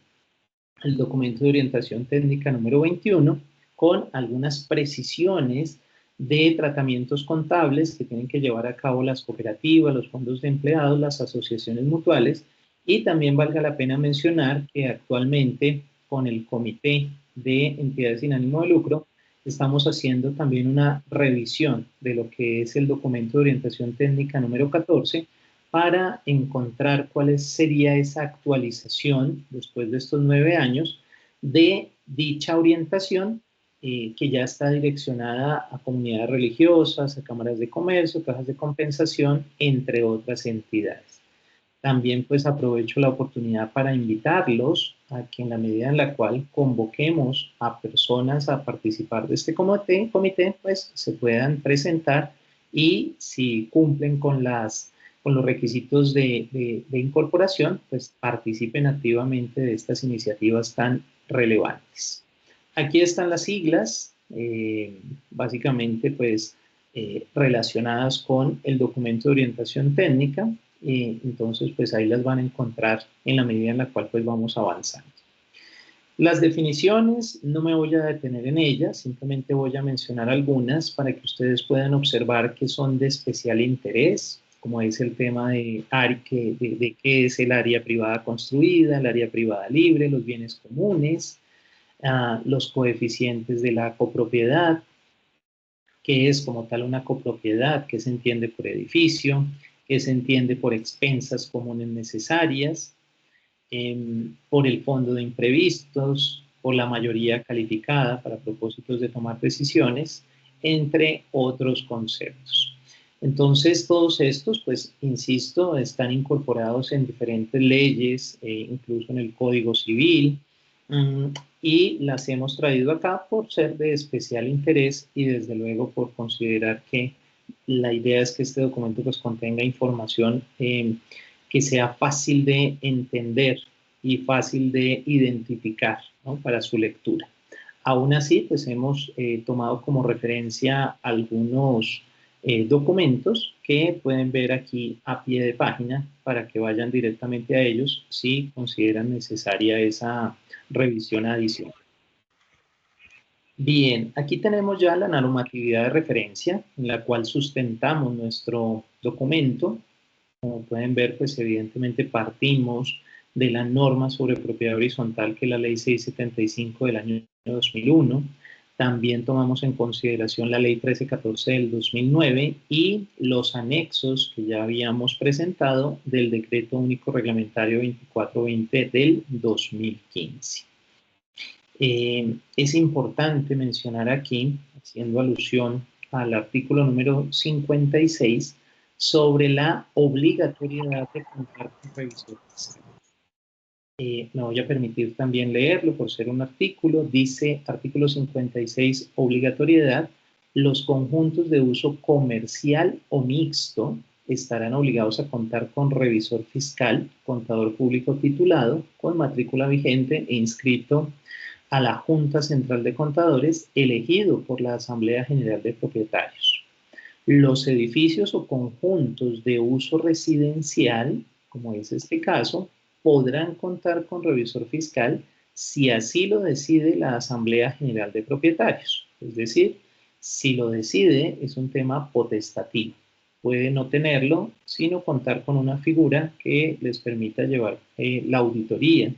el documento de orientación técnica número 21 con algunas precisiones de tratamientos contables que tienen que llevar a cabo las cooperativas, los fondos de empleados, las asociaciones mutuales, y también valga la pena mencionar que actualmente con el Comité de Entidades sin Ánimo de Lucro estamos haciendo también una revisión de lo que es el documento de orientación técnica número 14 para encontrar cuál sería esa actualización después de estos 9 años de dicha orientación que ya está direccionada a comunidades religiosas, a cámaras de comercio, cajas de compensación, entre otras entidades. También pues aprovecho la oportunidad para invitarlos a que en la medida en la cual convoquemos a personas a participar de este comité pues se puedan presentar y si cumplen con los requisitos de incorporación, pues participen activamente de estas iniciativas tan relevantes. Aquí están las siglas, básicamente pues relacionadas con el documento de orientación técnica. Entonces pues ahí las van a encontrar en la medida en la cual pues vamos avanzando. Las definiciones no me voy a detener en ellas, simplemente voy a mencionar algunas para que ustedes puedan observar que son de especial interés, como es el tema de qué es el área privada construida, el área privada libre, los bienes comunes, los coeficientes de la copropiedad, qué es como tal una copropiedad, qué se entiende por edificio, qué se entiende por expensas comunes necesarias, por el fondo de imprevistos, por la mayoría calificada para propósitos de tomar decisiones, entre otros conceptos. Entonces, todos estos, pues, insisto, están incorporados en diferentes leyes, incluso en el Código Civil, y las hemos traído acá por ser de especial interés y desde luego por considerar que la idea es que este documento pues contenga información que sea fácil de entender y fácil de identificar, ¿no?, para su lectura. Aún así, pues hemos tomado como referencia algunos documentos que pueden ver aquí a pie de página para que vayan directamente a ellos si consideran necesaria esa revisión adicional. Bien, aquí tenemos ya la normatividad de referencia en la cual sustentamos nuestro documento. Como pueden ver, pues evidentemente partimos de la norma sobre propiedad horizontal que es la Ley 675 del año 2001. También tomamos en consideración la Ley 1314 del 2009 y los anexos que ya habíamos presentado del Decreto Único Reglamentario 2420 del 2015. Es importante mencionar aquí, haciendo alusión al artículo número 56, sobre la obligatoriedad de contar con revisor fiscal. Me voy a permitir también leerlo por ser un artículo. Dice, artículo 56, obligatoriedad. Los conjuntos de uso comercial o mixto estarán obligados a contar con revisor fiscal, contador público titulado, con matrícula vigente e inscrito a la Junta Central de Contadores, elegido por la Asamblea General de Propietarios. Los edificios o conjuntos de uso residencial, como es este caso, podrán contar con revisor fiscal si así lo decide la Asamblea General de Propietarios. Es decir, si lo decide, es un tema potestativo. Puede no tenerlo, sino contar con una figura que les permita llevar la auditoría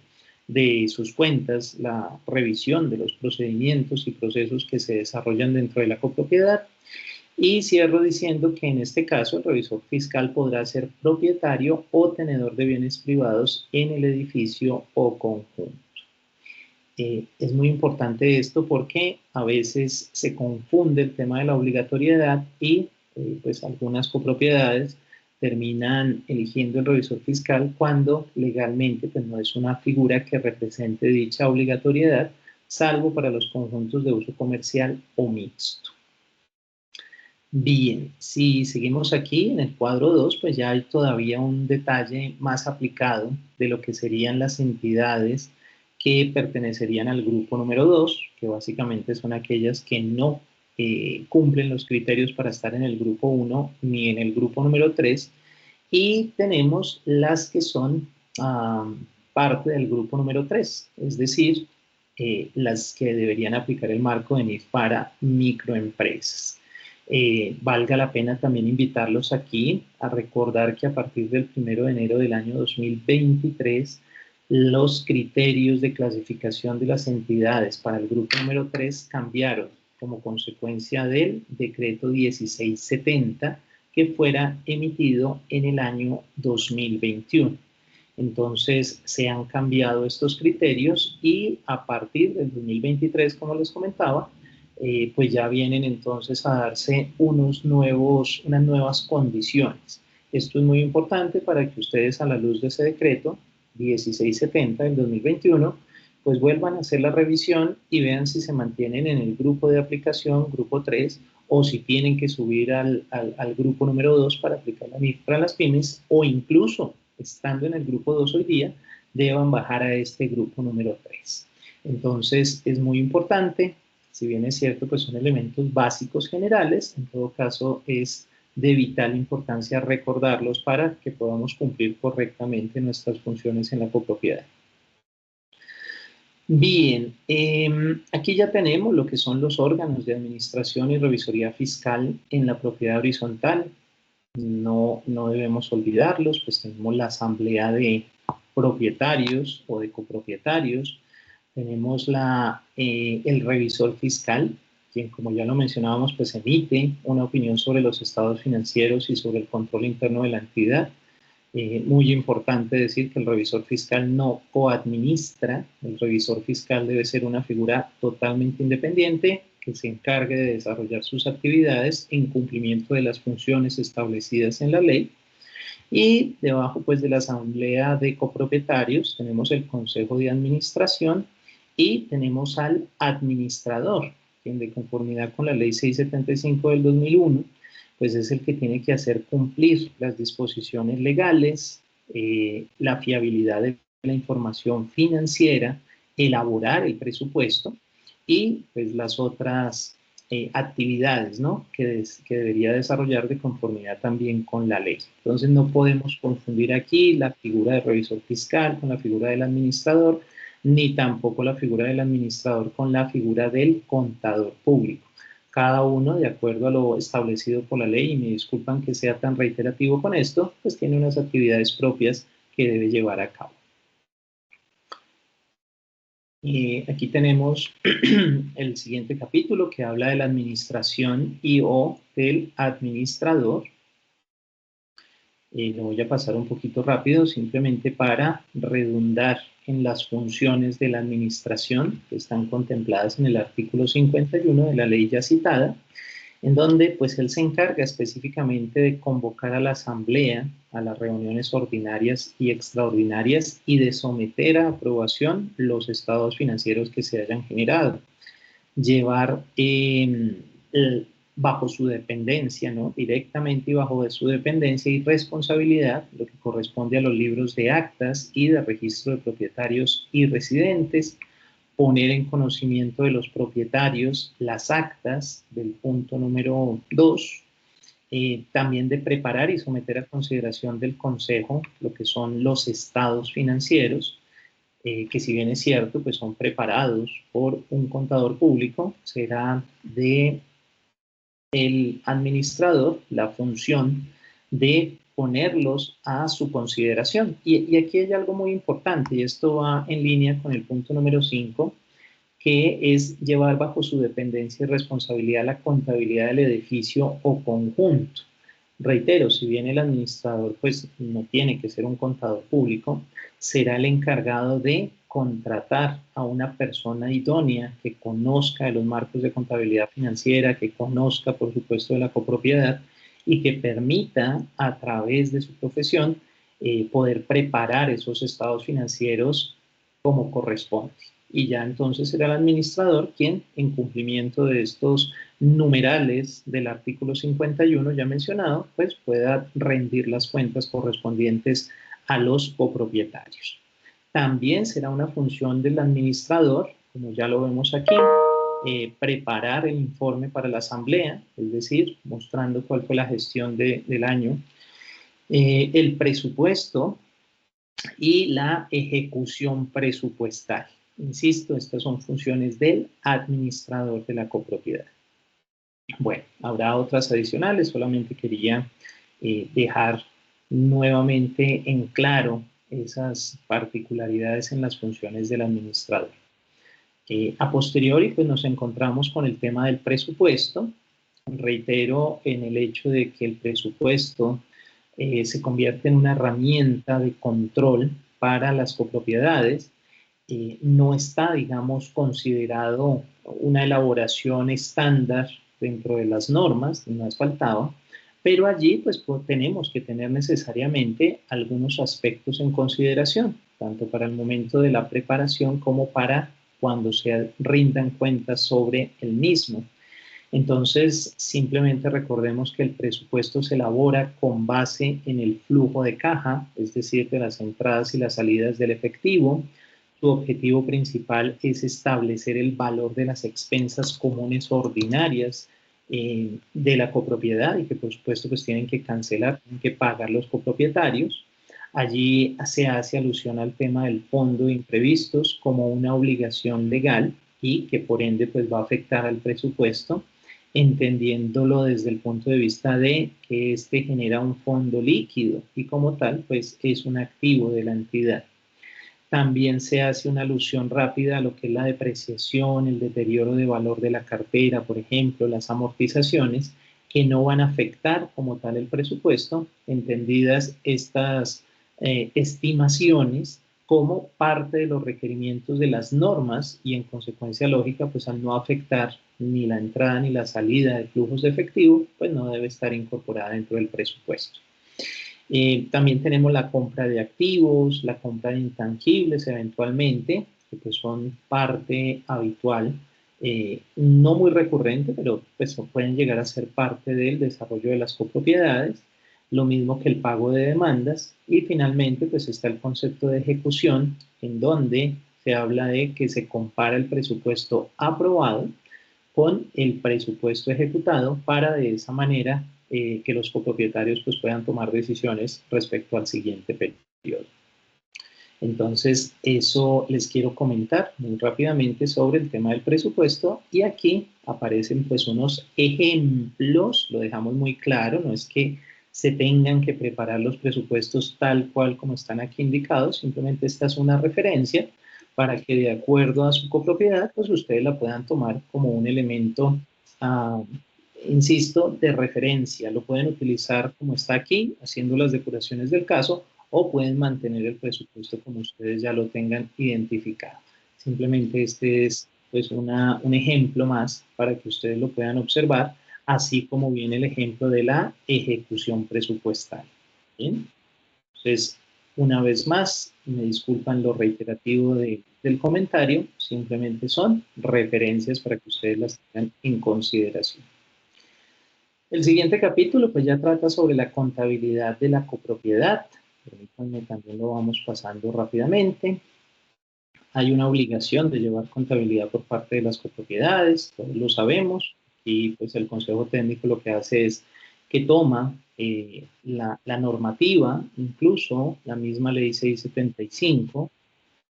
de sus cuentas, la revisión de los procedimientos y procesos que se desarrollan dentro de la copropiedad. Y cierro diciendo que en este caso el revisor fiscal podrá ser propietario o tenedor de bienes privados en el edificio o conjunto. Es muy importante esto porque a veces se confunde el tema de la obligatoriedad y pues algunas copropiedades terminan eligiendo el revisor fiscal cuando legalmente pues no es una figura que represente dicha obligatoriedad, salvo para los conjuntos de uso comercial o mixto. Bien, si seguimos aquí en el cuadro 2, pues ya hay todavía un detalle más aplicado de lo que serían las entidades que pertenecerían al grupo número 2, que básicamente son aquellas que no cumplen los criterios para estar en el grupo 1 ni en el grupo número 3, y tenemos las que son parte del grupo número 3, es decir, las que deberían aplicar el marco de NIF para microempresas. Valga la pena también invitarlos aquí a recordar que a partir del 1 de enero del año 2023, los criterios de clasificación de las entidades para el grupo número 3 cambiaron como consecuencia del decreto 1670 que fuera emitido en el año 2021. Entonces se han cambiado estos criterios y a partir del 2023, como les comentaba, pues ya vienen entonces a darse unas nuevas condiciones. Esto es muy importante para que ustedes, a la luz de ese decreto 1670 del 2021, pues vuelvan a hacer la revisión y vean si se mantienen en el grupo de aplicación, grupo 3, o si tienen que subir al grupo número 2 para aplicar la NIF para las pymes, o incluso estando en el grupo 2 hoy día, deban bajar a este grupo número 3. Entonces es muy importante. Si bien es cierto, pues son elementos básicos generales, en todo caso es de vital importancia recordarlos para que podamos cumplir correctamente nuestras funciones en la copropiedad. Bien, aquí ya tenemos lo que son los órganos de administración y revisoría fiscal en la propiedad horizontal. No debemos olvidarlos, pues tenemos la asamblea de propietarios o de copropietarios, tenemos el revisor fiscal, quien, como ya lo mencionábamos, pues emite una opinión sobre los estados financieros y sobre el control interno de la entidad. Muy importante decir que el revisor fiscal no coadministra. El revisor fiscal debe ser una figura totalmente independiente que se encargue de desarrollar sus actividades en cumplimiento de las funciones establecidas en la ley. Y debajo pues de la asamblea de copropietarios tenemos el consejo de administración y tenemos al administrador, quien de conformidad con la ley 675 del 2001, pues es el que tiene que hacer cumplir las disposiciones legales, la fiabilidad de la información financiera, elaborar el presupuesto y pues las otras actividades, ¿no?, que debería desarrollar de conformidad también con la ley. Entonces no podemos confundir aquí la figura de revisor fiscal con la figura del administrador, ni tampoco la figura del administrador con la figura del contador público. Cada uno, de acuerdo a lo establecido por la ley, y me disculpan que sea tan reiterativo con esto, pues tiene unas actividades propias que debe llevar a cabo. Aquí tenemos el siguiente capítulo que habla de la administración y o del administrador. Lo voy a pasar un poquito rápido simplemente para redundar en las funciones de la administración que están contempladas en el artículo 51 de la ley ya citada, en donde pues él se encarga específicamente de convocar a la asamblea a las reuniones ordinarias y extraordinarias y de someter a aprobación los estados financieros que se hayan generado, llevar bajo su dependencia, ¿no?, directamente y bajo de su dependencia y responsabilidad, lo que corresponde a los libros de actas y de registro de propietarios y residentes, poner en conocimiento de los propietarios las actas del punto número 2, también de preparar y someter a consideración del Consejo lo que son los estados financieros, que si bien es cierto, pues son preparados por un contador público, será de el administrador la función de ponerlos a su consideración. Y aquí hay algo muy importante, y esto va en línea con el punto número 5, que es llevar bajo su dependencia y responsabilidad la contabilidad del edificio o conjunto. Reitero, si bien el administrador pues no tiene que ser un contador público, será el encargado de contratar a una persona idónea que conozca de los marcos de contabilidad financiera, que conozca por supuesto de la copropiedad y que permita a través de su profesión poder preparar esos estados financieros como corresponde. Y ya entonces será el administrador quien, en cumplimiento de estos numerales del artículo 51 ya mencionado, pues pueda rendir las cuentas correspondientes a los copropietarios. También será una función del administrador, como ya lo vemos aquí, preparar el informe para la asamblea, es decir, mostrando cuál fue la gestión del año, el presupuesto y la ejecución presupuestal. Insisto, estas son funciones del administrador de la copropiedad. Bueno, habrá otras adicionales, solamente quería dejar nuevamente en claro esas particularidades en las funciones del administrador. A posteriori, pues nos encontramos con el tema del presupuesto. Reitero en el hecho de que el presupuesto se convierte en una herramienta de control para las copropiedades. No está, digamos, considerado una elaboración estándar dentro de las normas, no es faltaba, pero allí pues tenemos que tener necesariamente algunos aspectos en consideración, tanto para el momento de la preparación como para cuando se rindan cuentas sobre el mismo. Entonces, simplemente recordemos que el presupuesto se elabora con base en el flujo de caja, es decir, de las entradas y las salidas del efectivo. Su objetivo principal es establecer el valor de las expensas comunes ordinarias de la copropiedad y que por supuesto pues tienen que cancelar, tienen que pagar los copropietarios. Allí se hace alusión al tema del fondo de imprevistos como una obligación legal y que por ende pues va a afectar al presupuesto, entendiéndolo desde el punto de vista de que este genera un fondo líquido y como tal pues es un activo de la entidad. También se hace una alusión rápida a lo que es la depreciación, el deterioro de valor de la cartera, por ejemplo, las amortizaciones, que no van a afectar como tal el presupuesto, entendidas estas estimaciones como parte de los requerimientos de las normas y en consecuencia lógica, pues al no afectar ni la entrada ni la salida de flujos de efectivo, pues no debe estar incorporada dentro del presupuesto. También tenemos la compra de activos, la compra de intangibles eventualmente, que pues son parte habitual, no muy recurrente, pero pues pueden llegar a ser parte del desarrollo de las copropiedades, lo mismo que el pago de demandas y finalmente pues está el concepto de ejecución en donde se habla de que se compara el presupuesto aprobado con el presupuesto ejecutado para de esa manera que los copropietarios pues, puedan tomar decisiones respecto al siguiente periodo. Entonces, eso les quiero comentar muy rápidamente sobre el tema del presupuesto y aquí aparecen pues unos ejemplos, lo dejamos muy claro, no es que se tengan que preparar los presupuestos tal cual como están aquí indicados, simplemente esta es una referencia para que de acuerdo a su copropiedad, pues ustedes la puedan tomar como un elemento, insisto, de referencia. Lo pueden utilizar como está aquí, haciendo las depuraciones del caso, o pueden mantener el presupuesto como ustedes ya lo tengan identificado. Simplemente este es pues un ejemplo más para que ustedes lo puedan observar, así como viene el ejemplo de la ejecución presupuestal. ¿Bien? Entonces, una vez más, me disculpan lo reiterativo del comentario, simplemente son referencias para que ustedes las tengan en consideración. El siguiente capítulo pues ya trata sobre la contabilidad de la copropiedad. Permítanme, también lo vamos pasando rápidamente. Hay una obligación de llevar contabilidad por parte de las copropiedades, todos lo sabemos, y pues el Consejo Técnico lo que hace es que toma la normativa, incluso la misma ley 675,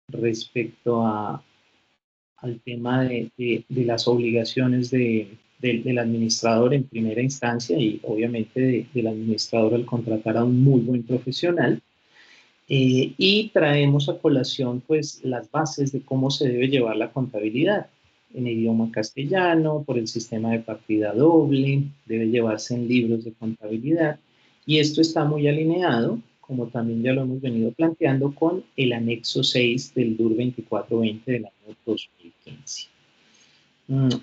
respecto al tema de las obligaciones del administrador en primera instancia y obviamente del administrador al contratar a un muy buen profesional. Y traemos a colación pues las bases de cómo se debe llevar la contabilidad en idioma castellano, por el sistema de partida doble, debe llevarse en libros de contabilidad y esto está muy alineado, como también ya lo hemos venido planteando, con el anexo 6 del DUR 2420 del año 2015.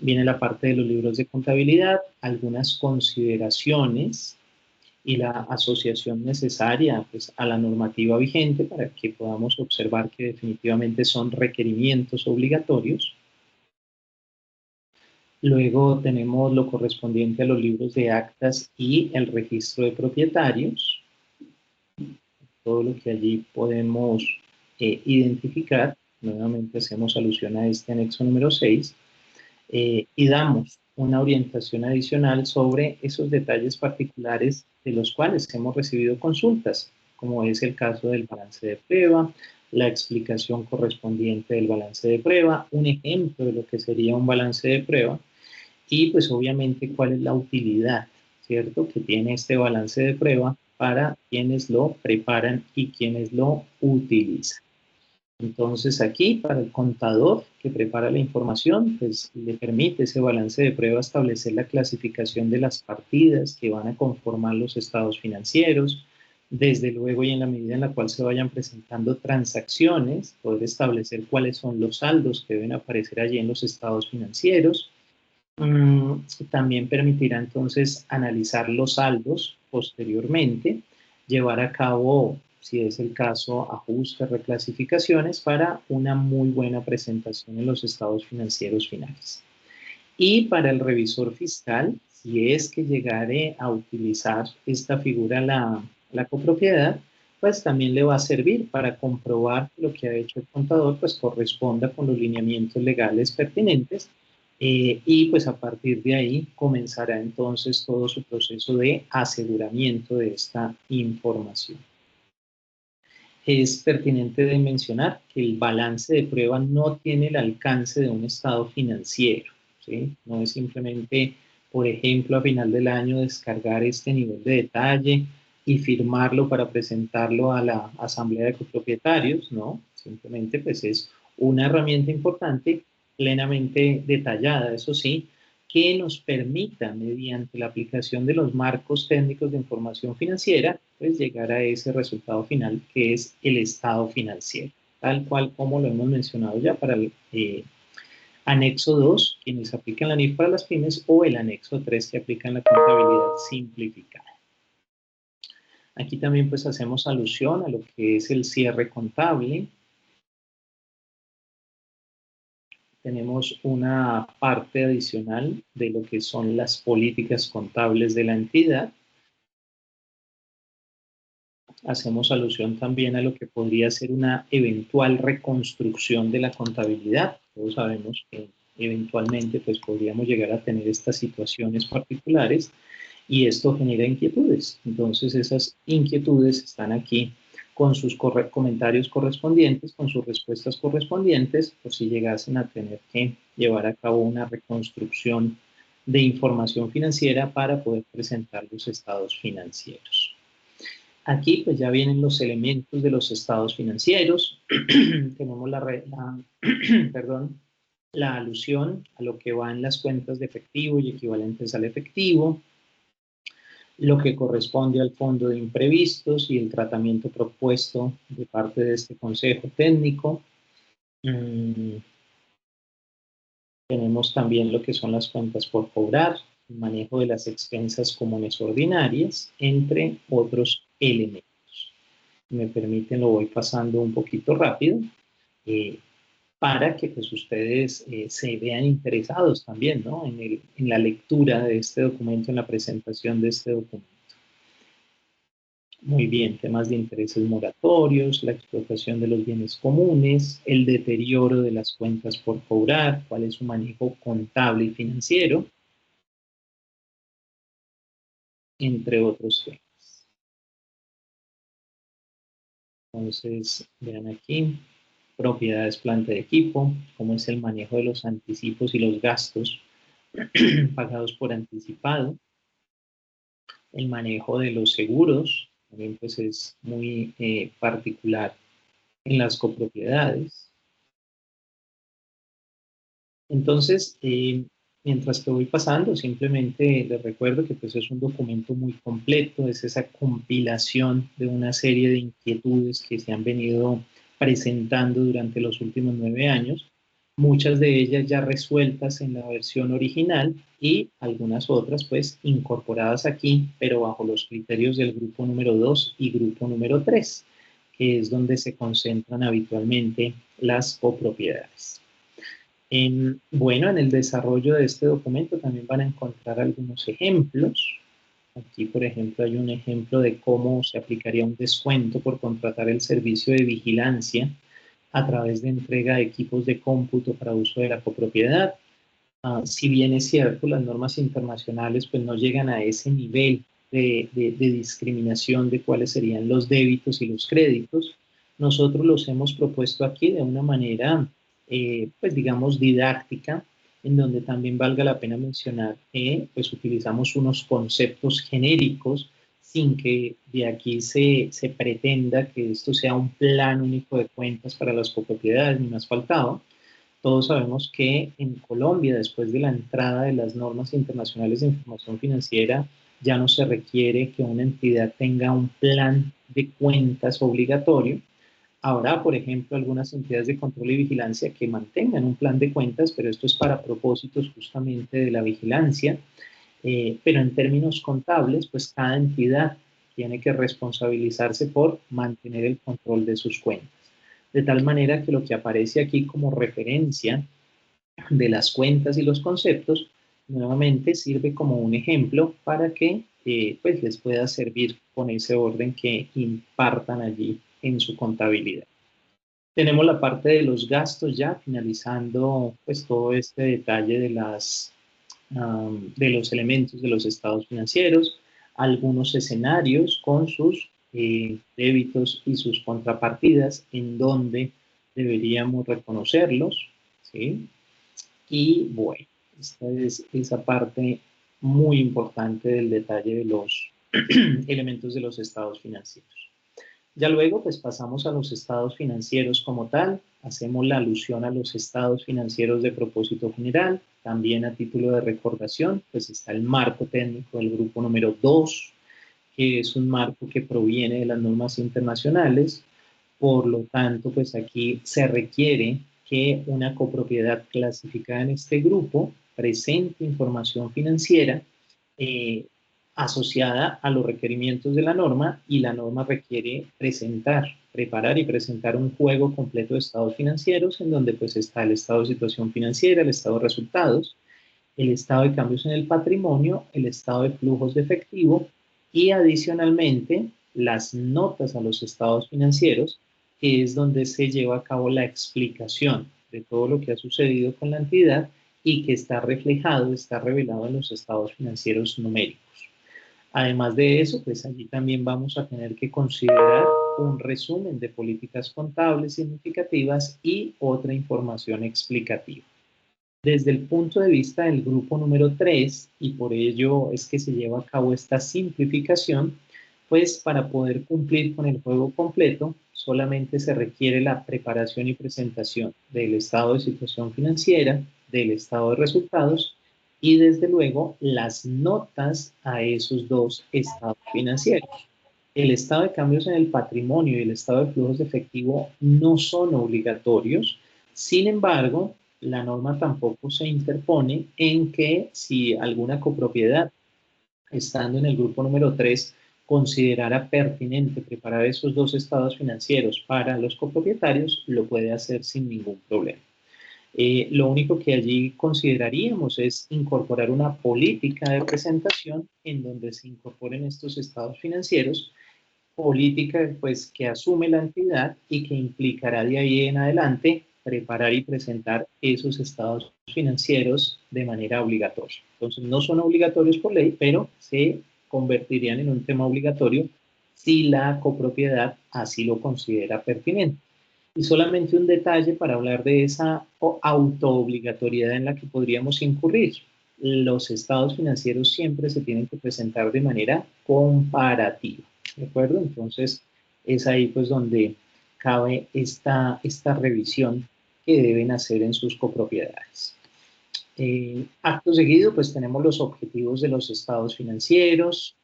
Viene la parte de los libros de contabilidad, algunas consideraciones y la asociación necesaria pues, a la normativa vigente para que podamos observar que definitivamente son requerimientos obligatorios. Luego tenemos lo correspondiente a los libros de actas y el registro de propietarios. Todo lo que allí podemos identificar. Nuevamente hacemos alusión a este anexo número 6 y damos una orientación adicional sobre esos detalles particulares de los cuales hemos recibido consultas, como es el caso del balance de prueba, la explicación correspondiente del balance de prueba, un ejemplo de lo que sería un balance de prueba, y pues obviamente cuál es la utilidad, ¿cierto?, que tiene este balance de prueba para quienes lo preparan y quienes lo utilizan. Entonces aquí, para el contador que prepara la información, pues le permite ese balance de prueba establecer la clasificación de las partidas que van a conformar los estados financieros, desde luego y en la medida en la cual se vayan presentando transacciones, poder establecer cuáles son los saldos que deben aparecer allí en los estados financieros. También permitirá entonces analizar los saldos posteriormente, llevar a cabo, si es el caso, ajustes, reclasificaciones para una muy buena presentación en los estados financieros finales. Y para el revisor fiscal, si es que llegare a utilizar esta figura, la copropiedad, pues también le va a servir para comprobar que lo que ha hecho el contador pues corresponda con los lineamientos legales pertinentes, y pues a partir de ahí comenzará entonces todo su proceso de aseguramiento de esta información. Es pertinente de mencionar que el balance de prueba no tiene el alcance de un estado financiero, ¿sí? No es simplemente, por ejemplo, a final del año descargar este nivel de detalle y firmarlo para presentarlo a la asamblea de copropietarios, ¿no? Simplemente pues es una herramienta importante, plenamente detallada, eso sí, que nos permita, mediante la aplicación de los marcos técnicos de información financiera, pues llegar a ese resultado final que es el estado financiero, tal cual como lo hemos mencionado ya para el anexo 2, quienes aplican la NIF para las pymes, o el anexo 3, que aplican la contabilidad simplificada. Aquí también pues hacemos alusión a lo que es el cierre contable. Tenemos una parte adicional de lo que son las políticas contables de la entidad. Hacemos alusión también a lo que podría ser una eventual reconstrucción de la contabilidad. Todos sabemos que eventualmente pues podríamos llegar a tener estas situaciones particulares y esto genera inquietudes. Entonces esas inquietudes están aquí con sus comentarios correspondientes, con sus respuestas correspondientes, por si llegasen a tener que llevar a cabo una reconstrucción de información financiera para poder presentar los estados financieros. Aquí pues ya vienen los elementos de los estados financieros. Tenemos la alusión a lo que va en las cuentas de efectivo y equivalentes al efectivo, lo que corresponde al fondo de imprevistos y el tratamiento propuesto de parte de este consejo técnico. Tenemos también lo que son las cuentas por cobrar, el manejo de las expensas comunes ordinarias, entre otros elementos. Me permiten, lo voy pasando un poquito rápido, para que pues ustedes se vean interesados también, ¿no?, en la lectura de este documento, en la presentación de este documento. Muy bien, temas de intereses moratorios, la explotación de los bienes comunes, el deterioro de las cuentas por cobrar, cuál es su manejo contable y financiero, entre otros temas. Entonces, vean aquí, propiedades, planta de equipo, cómo es el manejo de los anticipos y los gastos pagados por anticipado, el manejo de los seguros, también pues es muy particular en las copropiedades. Entonces, mientras que voy pasando, simplemente les recuerdo que pues es un documento muy completo, es esa compilación de una serie de inquietudes que se han venido presentando durante los últimos 9 años, muchas de ellas ya resueltas en la versión original y algunas otras pues incorporadas aquí, pero bajo los criterios del grupo número 2 y grupo número 3, que es donde se concentran habitualmente las copropiedades. Bueno, en el desarrollo de este documento también van a encontrar algunos ejemplos. Aquí, por ejemplo, hay un ejemplo de cómo se aplicaría un descuento por contratar el servicio de vigilancia a través de entrega de equipos de cómputo para uso de la copropiedad. Si bien es cierto, las normas internacionales pues no llegan a ese nivel de discriminación de cuáles serían los débitos y los créditos, nosotros los hemos propuesto aquí de una manera pues digamos didáctica, en donde también valga la pena mencionar que pues utilizamos unos conceptos genéricos sin que de aquí se pretenda que esto sea un plan único de cuentas para las copropiedades, ni más faltaba. Todos sabemos que en Colombia, después de la entrada de las normas internacionales de información financiera, ya no se requiere que una entidad tenga un plan de cuentas obligatorio. Habrá, por ejemplo, algunas entidades de control y vigilancia que mantengan un plan de cuentas, pero esto es para propósitos justamente de la vigilancia. Pero en términos contables, pues cada entidad tiene que responsabilizarse por mantener el control de sus cuentas. De tal manera que lo que aparece aquí como referencia de las cuentas y los conceptos, nuevamente sirve como un ejemplo para que pues les pueda servir con ese orden que impartan allí en su contabilidad. Tenemos la parte de los gastos ya, finalizando pues todo este detalle de los elementos de los estados financieros, algunos escenarios con sus débitos y sus contrapartidas en donde deberíamos reconocerlos, ¿sí? Y bueno, esta es esa parte muy importante del detalle de los elementos de los estados financieros. Ya luego, pues pasamos a los estados financieros como tal, hacemos la alusión a los estados financieros de propósito general, también a título de recordación, pues está el marco técnico del grupo número 2, que es un marco que proviene de las normas internacionales. Por lo tanto, pues aquí se requiere que una copropiedad clasificada en este grupo presente información financiera eh, asociada a los requerimientos de la norma, y la norma requiere preparar y presentar un juego completo de estados financieros en donde pues está el estado de situación financiera, el estado de resultados, el estado de cambios en el patrimonio, el estado de flujos de efectivo y adicionalmente las notas a los estados financieros, que es donde se lleva a cabo la explicación de todo lo que ha sucedido con la entidad y que está reflejado, está revelado en los estados financieros numéricos. Además de eso, pues allí también vamos a tener que considerar un resumen de políticas contables significativas y otra información explicativa. Desde el punto de vista del grupo número 3, y por ello es que se lleva a cabo esta simplificación, pues para poder cumplir con el juego completo, solamente se requiere la preparación y presentación del estado de situación financiera, del estado de resultados y desde luego las notas a esos dos estados financieros. El estado de cambios en el patrimonio y el estado de flujos de efectivo no son obligatorios. Sin embargo, la norma tampoco se interpone en que si alguna copropiedad, estando en el grupo número 3, considerara pertinente preparar esos dos estados financieros para los copropietarios, lo puede hacer sin ningún problema. Lo único que allí consideraríamos es incorporar una política de presentación en donde se incorporen estos estados financieros, política pues que asume la entidad y que implicará de ahí en adelante preparar y presentar esos estados financieros de manera obligatoria. Entonces no son obligatorios por ley, pero se convertirían en un tema obligatorio si la copropiedad así lo considera pertinente. Y solamente un detalle para hablar de esa autoobligatoriedad en la que podríamos incurrir. Los estados financieros siempre se tienen que presentar de manera comparativa. ¿De acuerdo? Entonces, es ahí pues donde cabe esta revisión que deben hacer en sus copropiedades. Acto seguido, pues tenemos los objetivos de los estados financieros,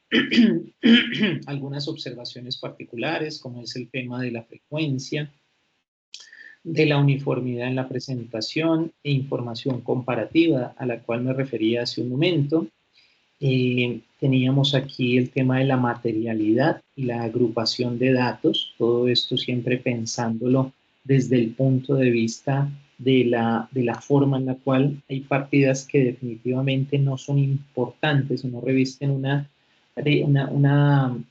algunas observaciones particulares, como es el tema de la frecuencia, de la uniformidad en la presentación e información comparativa a la cual me refería hace un momento. Teníamos aquí el tema de la materialidad y la agrupación de datos, todo esto siempre pensándolo desde el punto de vista de la forma en la cual hay partidas que definitivamente no son importantes o no revisten una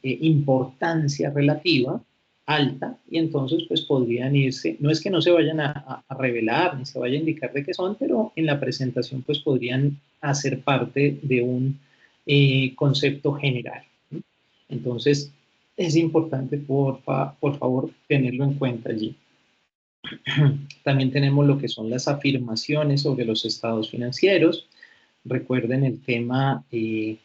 importancia relativa alta, y entonces pues podrían irse, no es que no se vayan a revelar ni se vaya a indicar de qué son, pero en la presentación pues podrían hacer parte de un concepto general. Entonces, es importante, por favor, tenerlo en cuenta allí. También tenemos lo que son las afirmaciones sobre los estados financieros. Recuerden el tema de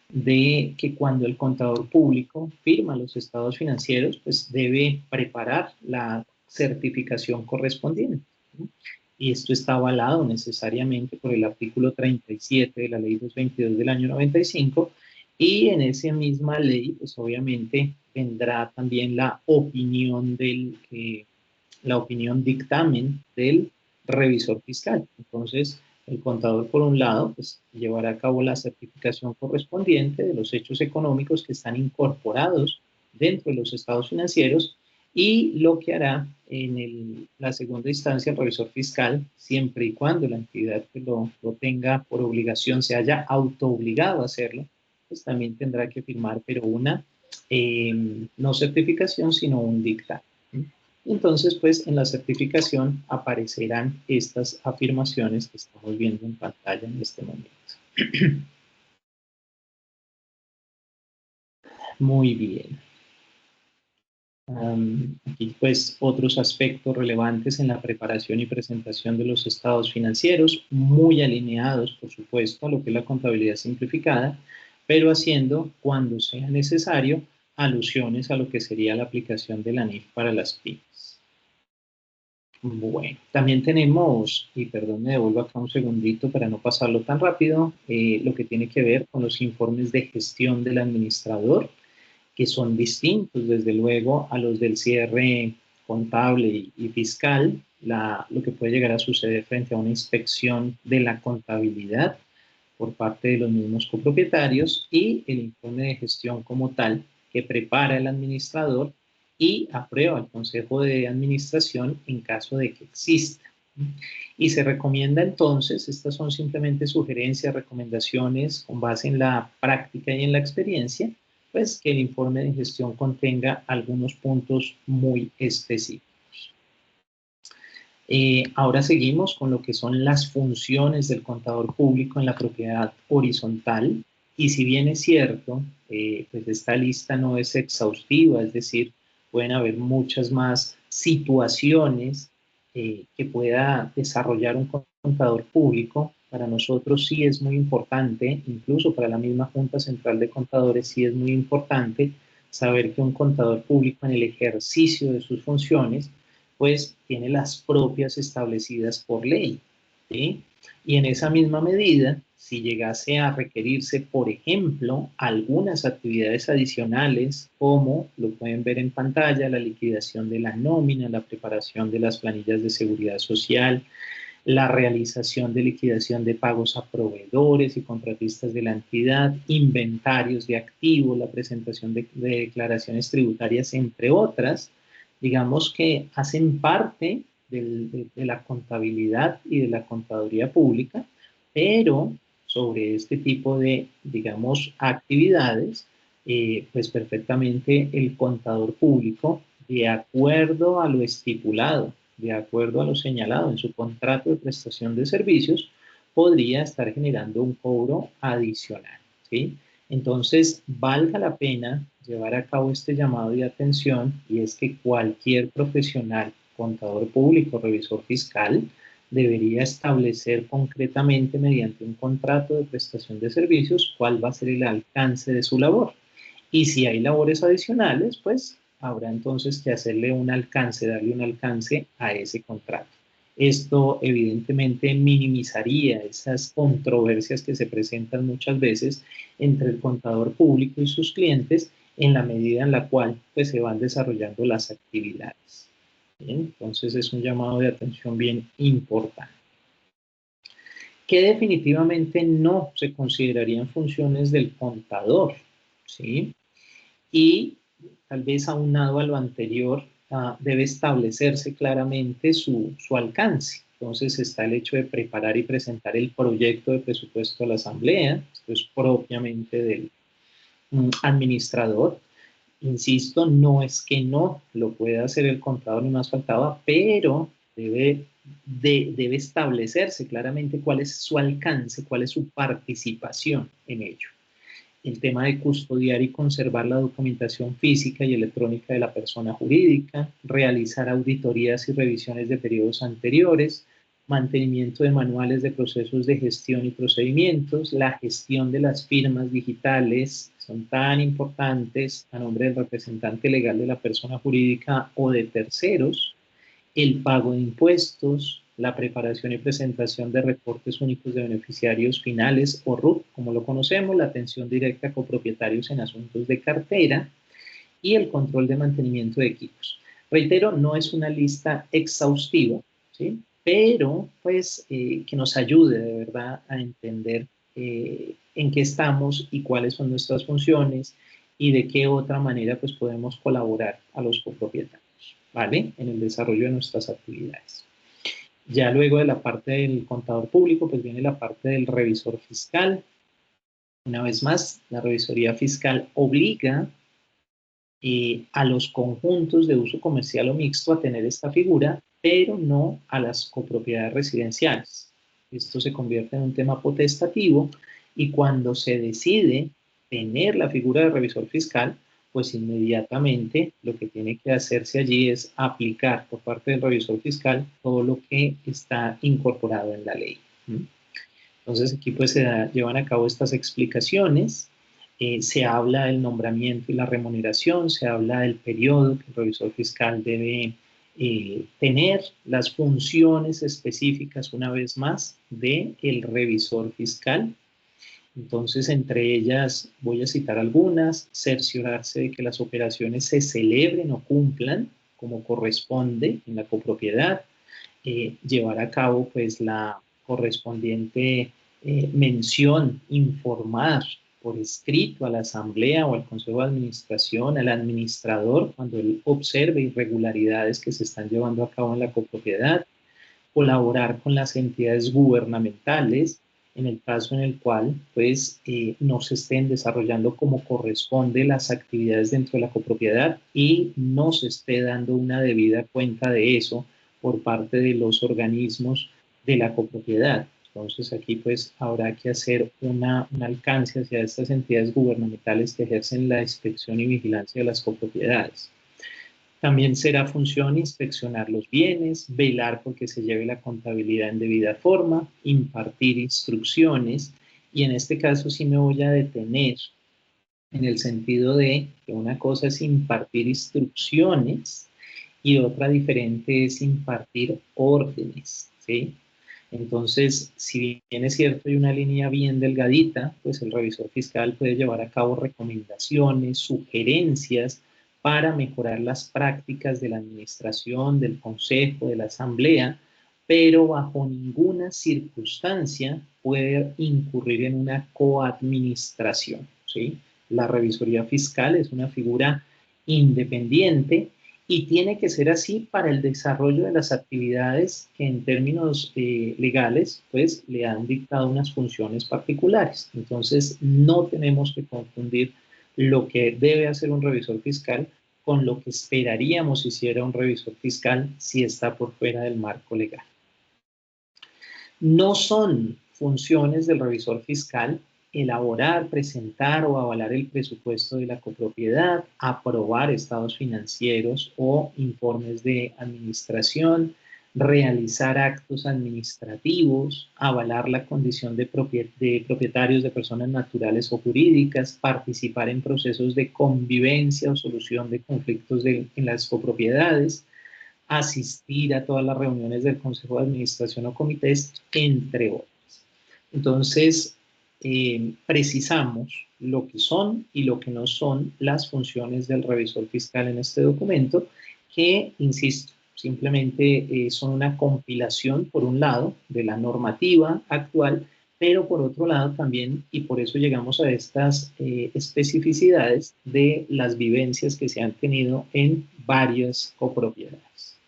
que cuando el contador público firma los estados financieros, pues debe preparar la certificación correspondiente, ¿no? Y esto está avalado necesariamente por el artículo 37 de la ley 222 del año 95, y en esa misma ley, pues obviamente vendrá también la opinión la opinión dictamen del revisor fiscal. Entonces, el contador, por un lado, pues, llevará a cabo la certificación correspondiente de los hechos económicos que están incorporados dentro de los estados financieros, y lo que hará en la segunda instancia el revisor fiscal, siempre y cuando la entidad que lo tenga por obligación se haya autoobligado a hacerlo, pues también tendrá que firmar, pero una no certificación, sino un dictamen. Entonces, pues en la certificación aparecerán estas afirmaciones que estamos viendo en pantalla en este momento. Muy bien. Aquí pues otros aspectos relevantes en la preparación y presentación de los estados financieros, muy alineados, por supuesto, a lo que es la contabilidad simplificada, pero haciendo, cuando sea necesario, alusiones a lo que sería la aplicación de la NIF para las pymes. Bueno, también tenemos, y perdón, me devuelvo acá un segundito para no pasarlo tan rápido, lo que tiene que ver con los informes de gestión del administrador, que son distintos, desde luego, a los del cierre contable y fiscal, lo que puede llegar a suceder frente a una inspección de la contabilidad por parte de los mismos copropietarios, y el informe de gestión como tal que prepara el administrador y aprueba el Consejo de Administración en caso de que exista. Y se recomienda entonces, estas son simplemente sugerencias, recomendaciones con base en la práctica y en la experiencia, pues que el informe de gestión contenga algunos puntos muy específicos. Ahora seguimos con lo que son las funciones del contador público en la propiedad horizontal, y si bien es cierto, pues esta lista no es exhaustiva, es decir, pueden haber muchas más situaciones que pueda desarrollar un contador público. Para nosotros sí es muy importante, incluso para la misma Junta Central de Contadores sí es muy importante saber que un contador público en el ejercicio de sus funciones pues tiene las propias establecidas por ley, ¿sí? Y en esa misma medida, si llegase a requerirse, por ejemplo, algunas actividades adicionales, como lo pueden ver en pantalla, la liquidación de la nómina, la preparación de las planillas de seguridad social, la realización de liquidación de pagos a proveedores y contratistas de la entidad, inventarios de activos, la presentación de declaraciones tributarias, entre otras, digamos que hacen parte de la contabilidad y de la contaduría pública, pero sobre este tipo de, digamos, actividades, pues perfectamente el contador público, de acuerdo a lo estipulado, de acuerdo a lo señalado en su contrato de prestación de servicios, podría estar generando un cobro adicional, ¿sí? Entonces, valga la pena llevar a cabo este llamado de atención, y es que cualquier profesional, contador público, revisor fiscal, debería establecer concretamente mediante un contrato de prestación de servicios cuál va a ser el alcance de su labor. Y si hay labores adicionales, pues habrá entonces que hacerle un alcance, darle un alcance a ese contrato. Esto evidentemente minimizaría esas controversias que se presentan muchas veces entre el contador público y sus clientes, en la medida en la cual pues, se van desarrollando las actividades. ¿Bien? Entonces es un llamado de atención bien importante. Que definitivamente no se considerarían funciones del contador, ¿sí? Y tal vez aunado a lo anterior, debe establecerse claramente su alcance. Entonces está el hecho de preparar y presentar el proyecto de presupuesto a la asamblea. Esto es propiamente del administrador. Insisto, no es que no lo pueda hacer el contador, ni más faltaba, pero debe establecerse claramente cuál es su alcance, cuál es su participación en ello. el tema de custodiar y conservar la documentación física y electrónica de la persona jurídica, realizar auditorías y revisiones de periodos anteriores, mantenimiento de manuales de procesos de gestión y procedimientos, la gestión de las firmas digitales, que son tan importantes a nombre del representante legal de la persona jurídica o de terceros, el pago de impuestos, la preparación y presentación de reportes únicos de beneficiarios finales o RUT, como lo conocemos, la atención directa a copropietarios en asuntos de cartera y el control de mantenimiento de equipos. Reitero, no es una lista exhaustiva, ¿sí? Pero pues que nos ayude de verdad a entender en qué estamos y cuáles son nuestras funciones y de qué otra manera pues podemos colaborar a los copropietarios, ¿vale? En el desarrollo de nuestras actividades. Ya luego de la parte del contador público, pues viene la parte del revisor fiscal. Una vez más, la revisoría fiscal obliga a los conjuntos de uso comercial o mixto a tener esta figura, pero no a las copropiedades residenciales. Esto se convierte en un tema potestativo y cuando se decide tener la figura de revisor fiscal, pues inmediatamente lo que tiene que hacerse allí es aplicar por parte del revisor fiscal todo lo que está incorporado en la ley. Entonces aquí pues llevan a cabo estas explicaciones, se habla del nombramiento y la remuneración, se habla del periodo que el revisor fiscal debe tener, las funciones específicas una vez más del revisor fiscal. Entonces, entre ellas voy a citar algunas: cerciorarse de que las operaciones se celebren o cumplan como corresponde en la copropiedad, llevar a cabo pues la correspondiente mención, informar por escrito a la asamblea o al consejo de administración, al administrador, cuando él observe irregularidades que se están llevando a cabo en la copropiedad, colaborar con las entidades gubernamentales en el caso en el cual pues no se estén desarrollando como corresponde las actividades dentro de la copropiedad y no se esté dando una debida cuenta de eso por parte de los organismos de la copropiedad. Entonces aquí pues habrá que hacer un alcance hacia estas entidades gubernamentales que ejercen la inspección y vigilancia de las copropiedades. También será función inspeccionar los bienes, velar porque se lleve la contabilidad en debida forma, impartir instrucciones, y en este caso sí me voy a detener en el sentido de que una cosa es impartir instrucciones y otra diferente es impartir órdenes, ¿sí? Entonces, si bien es cierto hay una línea bien delgadita, pues el revisor fiscal puede llevar a cabo recomendaciones, sugerencias para mejorar las prácticas de la administración, del consejo, de la asamblea, pero bajo ninguna circunstancia puede incurrir en una coadministración, ¿sí? La revisoría fiscal es una figura independiente y tiene que ser así para el desarrollo de las actividades que en términos legales pues le han dictado unas funciones particulares. Entonces no tenemos que confundir lo que debe hacer un revisor fiscal con lo que esperaríamos hiciera un revisor fiscal si está por fuera del marco legal. No son funciones del revisor fiscal elaborar, presentar o avalar el presupuesto de la copropiedad, aprobar estados financieros o informes de administración, realizar actos administrativos, avalar la condición de propietarios de personas naturales o jurídicas, participar en procesos de convivencia o solución de conflictos en las copropiedades, asistir a todas las reuniones del consejo de administración o comités, entre otras. Entonces, precisamos lo que son y lo que no son las funciones del revisor fiscal en este documento, que, insisto, simplemente son una compilación, por un lado, de la normativa actual, pero por otro lado también, y por eso llegamos a estas especificidades de las vivencias que se han tenido en varias copropiedades.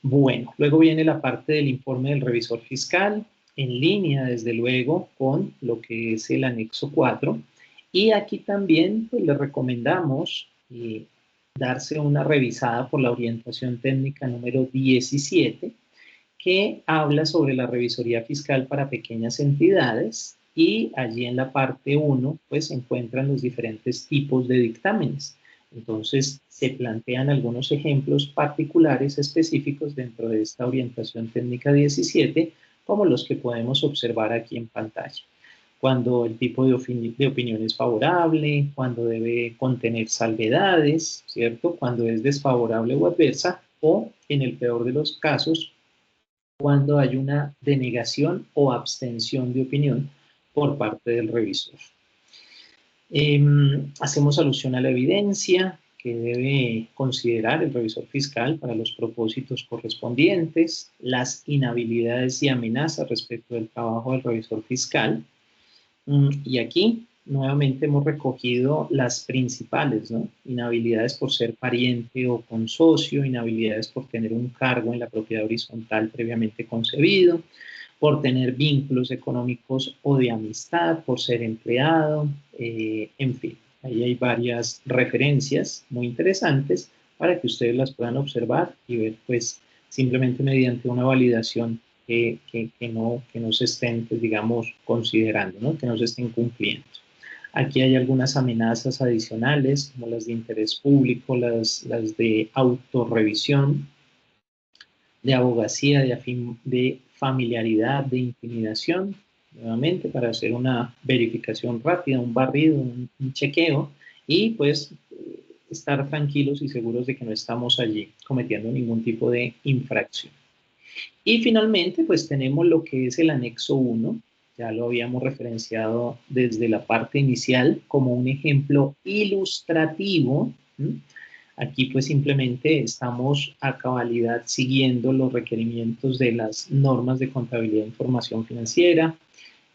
Bueno, luego viene la parte del informe del revisor fiscal, en línea, desde luego, con lo que es el anexo 4. Y aquí también pues, le recomendamos darse una revisada por la orientación técnica número 17, que habla sobre la revisoría fiscal para pequeñas entidades y allí en la parte 1 pues se encuentran los diferentes tipos de dictámenes. Entonces se plantean algunos ejemplos particulares específicos dentro de esta orientación técnica 17, como los que podemos observar aquí en pantalla. Cuando el tipo de opinión es favorable, cuando debe contener salvedades, ¿cierto? Cuando es desfavorable o adversa, o en el peor de los casos, cuando hay una denegación o abstención de opinión por parte del revisor. Hacemos alusión a la evidencia que debe considerar el revisor fiscal para los propósitos correspondientes, las inhabilidades y amenazas respecto del trabajo del revisor fiscal. Y aquí nuevamente hemos recogido las principales, ¿no? Inhabilidades por ser pariente o consocio, inhabilidades por tener un cargo en la propiedad horizontal previamente concebido, por tener vínculos económicos o de amistad, por ser empleado, en fin. Ahí hay varias referencias muy interesantes para que ustedes las puedan observar y ver, pues, simplemente mediante una validación que no se estén, pues, digamos, considerando, ¿no? Que no se estén cumpliendo. Aquí hay algunas amenazas adicionales, como las de interés público, las de autorrevisión, de abogacía, de familiaridad, de intimidación, nuevamente para hacer una verificación rápida, un barrido, un chequeo, y pues estar tranquilos y seguros de que no estamos allí cometiendo ningún tipo de infracción. Y finalmente, pues tenemos lo que es el anexo 1, ya lo habíamos referenciado desde la parte inicial como un ejemplo ilustrativo. Aquí pues simplemente estamos a cabalidad siguiendo los requerimientos de las normas de contabilidad e información financiera.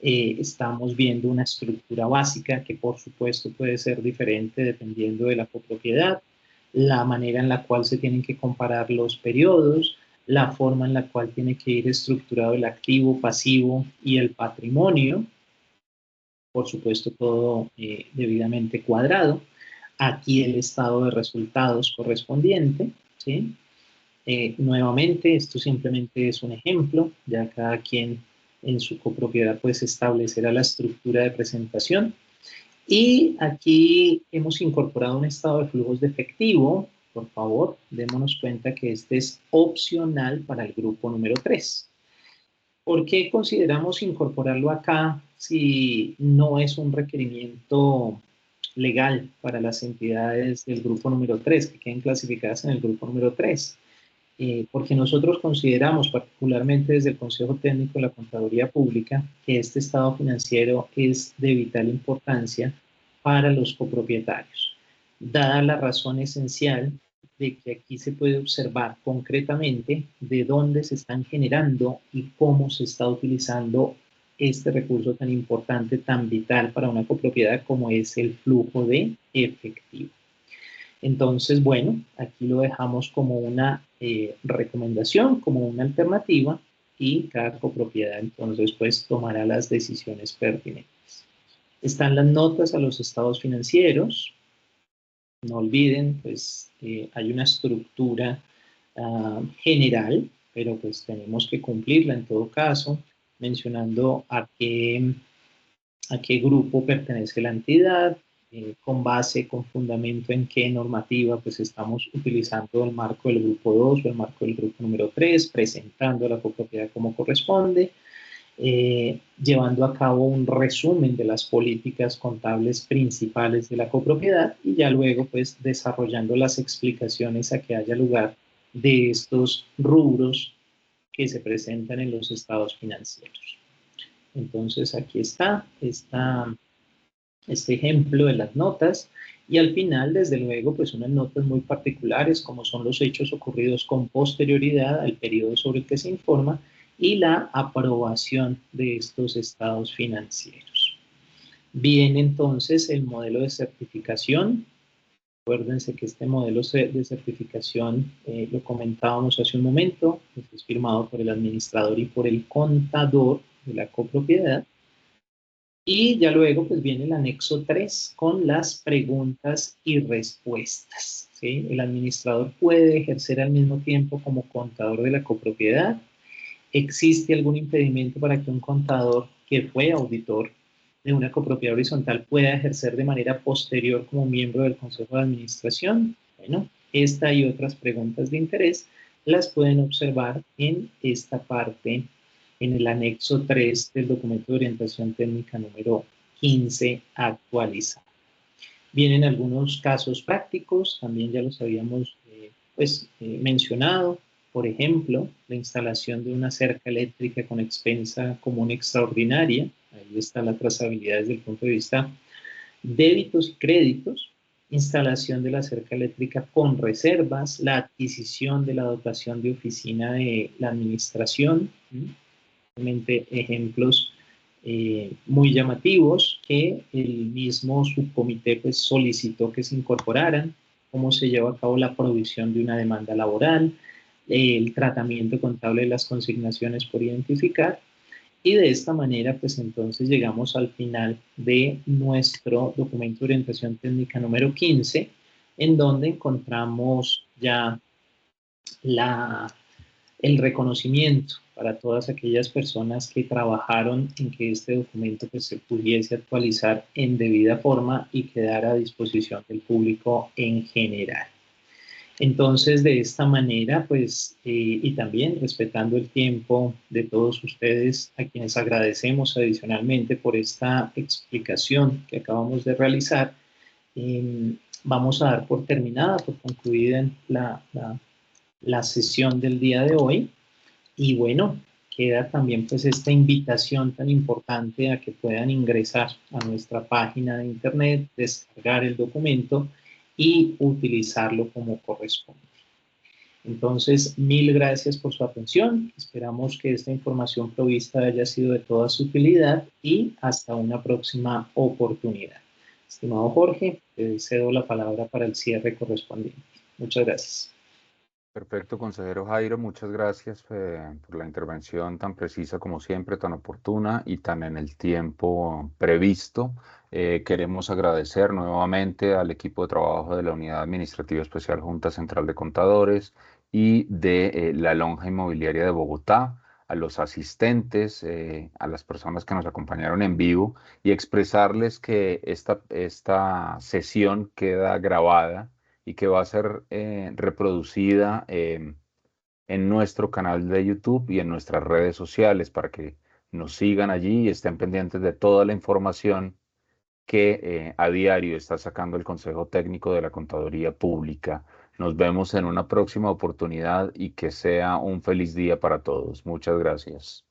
Estamos viendo una estructura básica que por supuesto puede ser diferente dependiendo de la copropiedad, la manera en la cual se tienen que comparar los periodos, la forma en la cual tiene que ir estructurado el activo, pasivo y el patrimonio, por supuesto todo debidamente cuadrado. Aquí el estado de resultados correspondiente, ¿sí? Nuevamente, esto simplemente es un ejemplo, ya cada quien en su copropiedad pues establecerá la estructura de presentación. Y aquí hemos incorporado un estado de flujos de efectivo. Por favor, démonos cuenta que este es opcional para el grupo número 3. ¿Por qué consideramos incorporarlo acá si no es un requerimiento legal para las entidades del grupo número 3, que queden clasificadas en el grupo número 3? Porque nosotros consideramos, particularmente desde el Consejo Técnico de la Contaduría Pública, que este estado financiero es de vital importancia para los copropietarios, dada la razón esencial de que aquí se puede observar concretamente de dónde se están generando y cómo se está utilizando este recurso tan importante, tan vital para una copropiedad como es el flujo de efectivo. Entonces, bueno, aquí lo dejamos como una recomendación, como una alternativa, y cada copropiedad entonces pues tomará las decisiones pertinentes. Están las notas a los estados financieros. No olviden, pues hay una estructura general, pero pues tenemos que cumplirla en todo caso, mencionando a qué grupo pertenece la entidad, con base, con fundamento en qué normativa pues estamos utilizando el marco del grupo 2 o el marco del grupo número 3, presentando la copropiedad como corresponde, llevando a cabo un resumen de las políticas contables principales de la copropiedad y ya luego pues desarrollando las explicaciones a que haya lugar de estos rubros que se presentan en los estados financieros. Entonces aquí está este ejemplo de las notas y al final desde luego pues unas notas muy particulares como son los hechos ocurridos con posterioridad al periodo sobre el que se informa y la aprobación de estos estados financieros. Viene entonces el modelo de certificación. Acuérdense que este modelo de certificación lo comentábamos hace un momento, es firmado por el administrador y por el contador de la copropiedad. Y ya luego pues viene el anexo 3 con las preguntas y respuestas, ¿sí? El administrador puede ejercer al mismo tiempo como contador de la copropiedad. ¿Existe algún impedimento para que un contador que fue auditor de una copropiedad horizontal pueda ejercer de manera posterior como miembro del Consejo de Administración? Bueno, esta y otras preguntas de interés las pueden observar en esta parte, en el anexo 3 del documento de orientación técnica número 15 actualizado. Vienen algunos casos prácticos, también ya los habíamos mencionado. Por ejemplo, la instalación de una cerca eléctrica con expensa común extraordinaria. Ahí está la trazabilidad desde el punto de vista débitos y créditos. Instalación de la cerca eléctrica con reservas, la adquisición de la dotación de oficina de la administración. Realmente ejemplos muy llamativos que el mismo subcomité pues, solicitó que se incorporaran, cómo se lleva a cabo la provisión de una demanda laboral, el tratamiento contable de las consignaciones por identificar, y de esta manera pues entonces llegamos al final de nuestro documento de orientación técnica número 15, en donde encontramos ya el reconocimiento para todas aquellas personas que trabajaron en que este documento pues, se pudiese actualizar en debida forma y quedar a disposición del público en general. Entonces, de esta manera, pues, y también respetando el tiempo de todos ustedes, a quienes agradecemos adicionalmente por esta explicación que acabamos de realizar, vamos a dar por terminada, por concluida la sesión del día de hoy. Y bueno, queda también pues esta invitación tan importante a que puedan ingresar a nuestra página de internet, descargar el documento y utilizarlo como corresponde. Entonces, mil gracias por su atención. Esperamos que esta información provista haya sido de toda su utilidad y hasta una próxima oportunidad. Estimado Jorge, te cedo la palabra para el cierre correspondiente. Muchas gracias. Perfecto, consejero Jairo, muchas gracias por la intervención tan precisa como siempre, tan oportuna y tan en el tiempo previsto. Queremos agradecer nuevamente al equipo de trabajo de la Unidad Administrativa Especial Junta Central de Contadores y de la Lonja Inmobiliaria de Bogotá, a los asistentes, a las personas que nos acompañaron en vivo y expresarles que esta sesión queda grabada y que va a ser reproducida en nuestro canal de YouTube y en nuestras redes sociales para que nos sigan allí y estén pendientes de toda la información que a diario está sacando el Consejo Técnico de la Contaduría Pública. Nos vemos en una próxima oportunidad y que sea un feliz día para todos. Muchas gracias.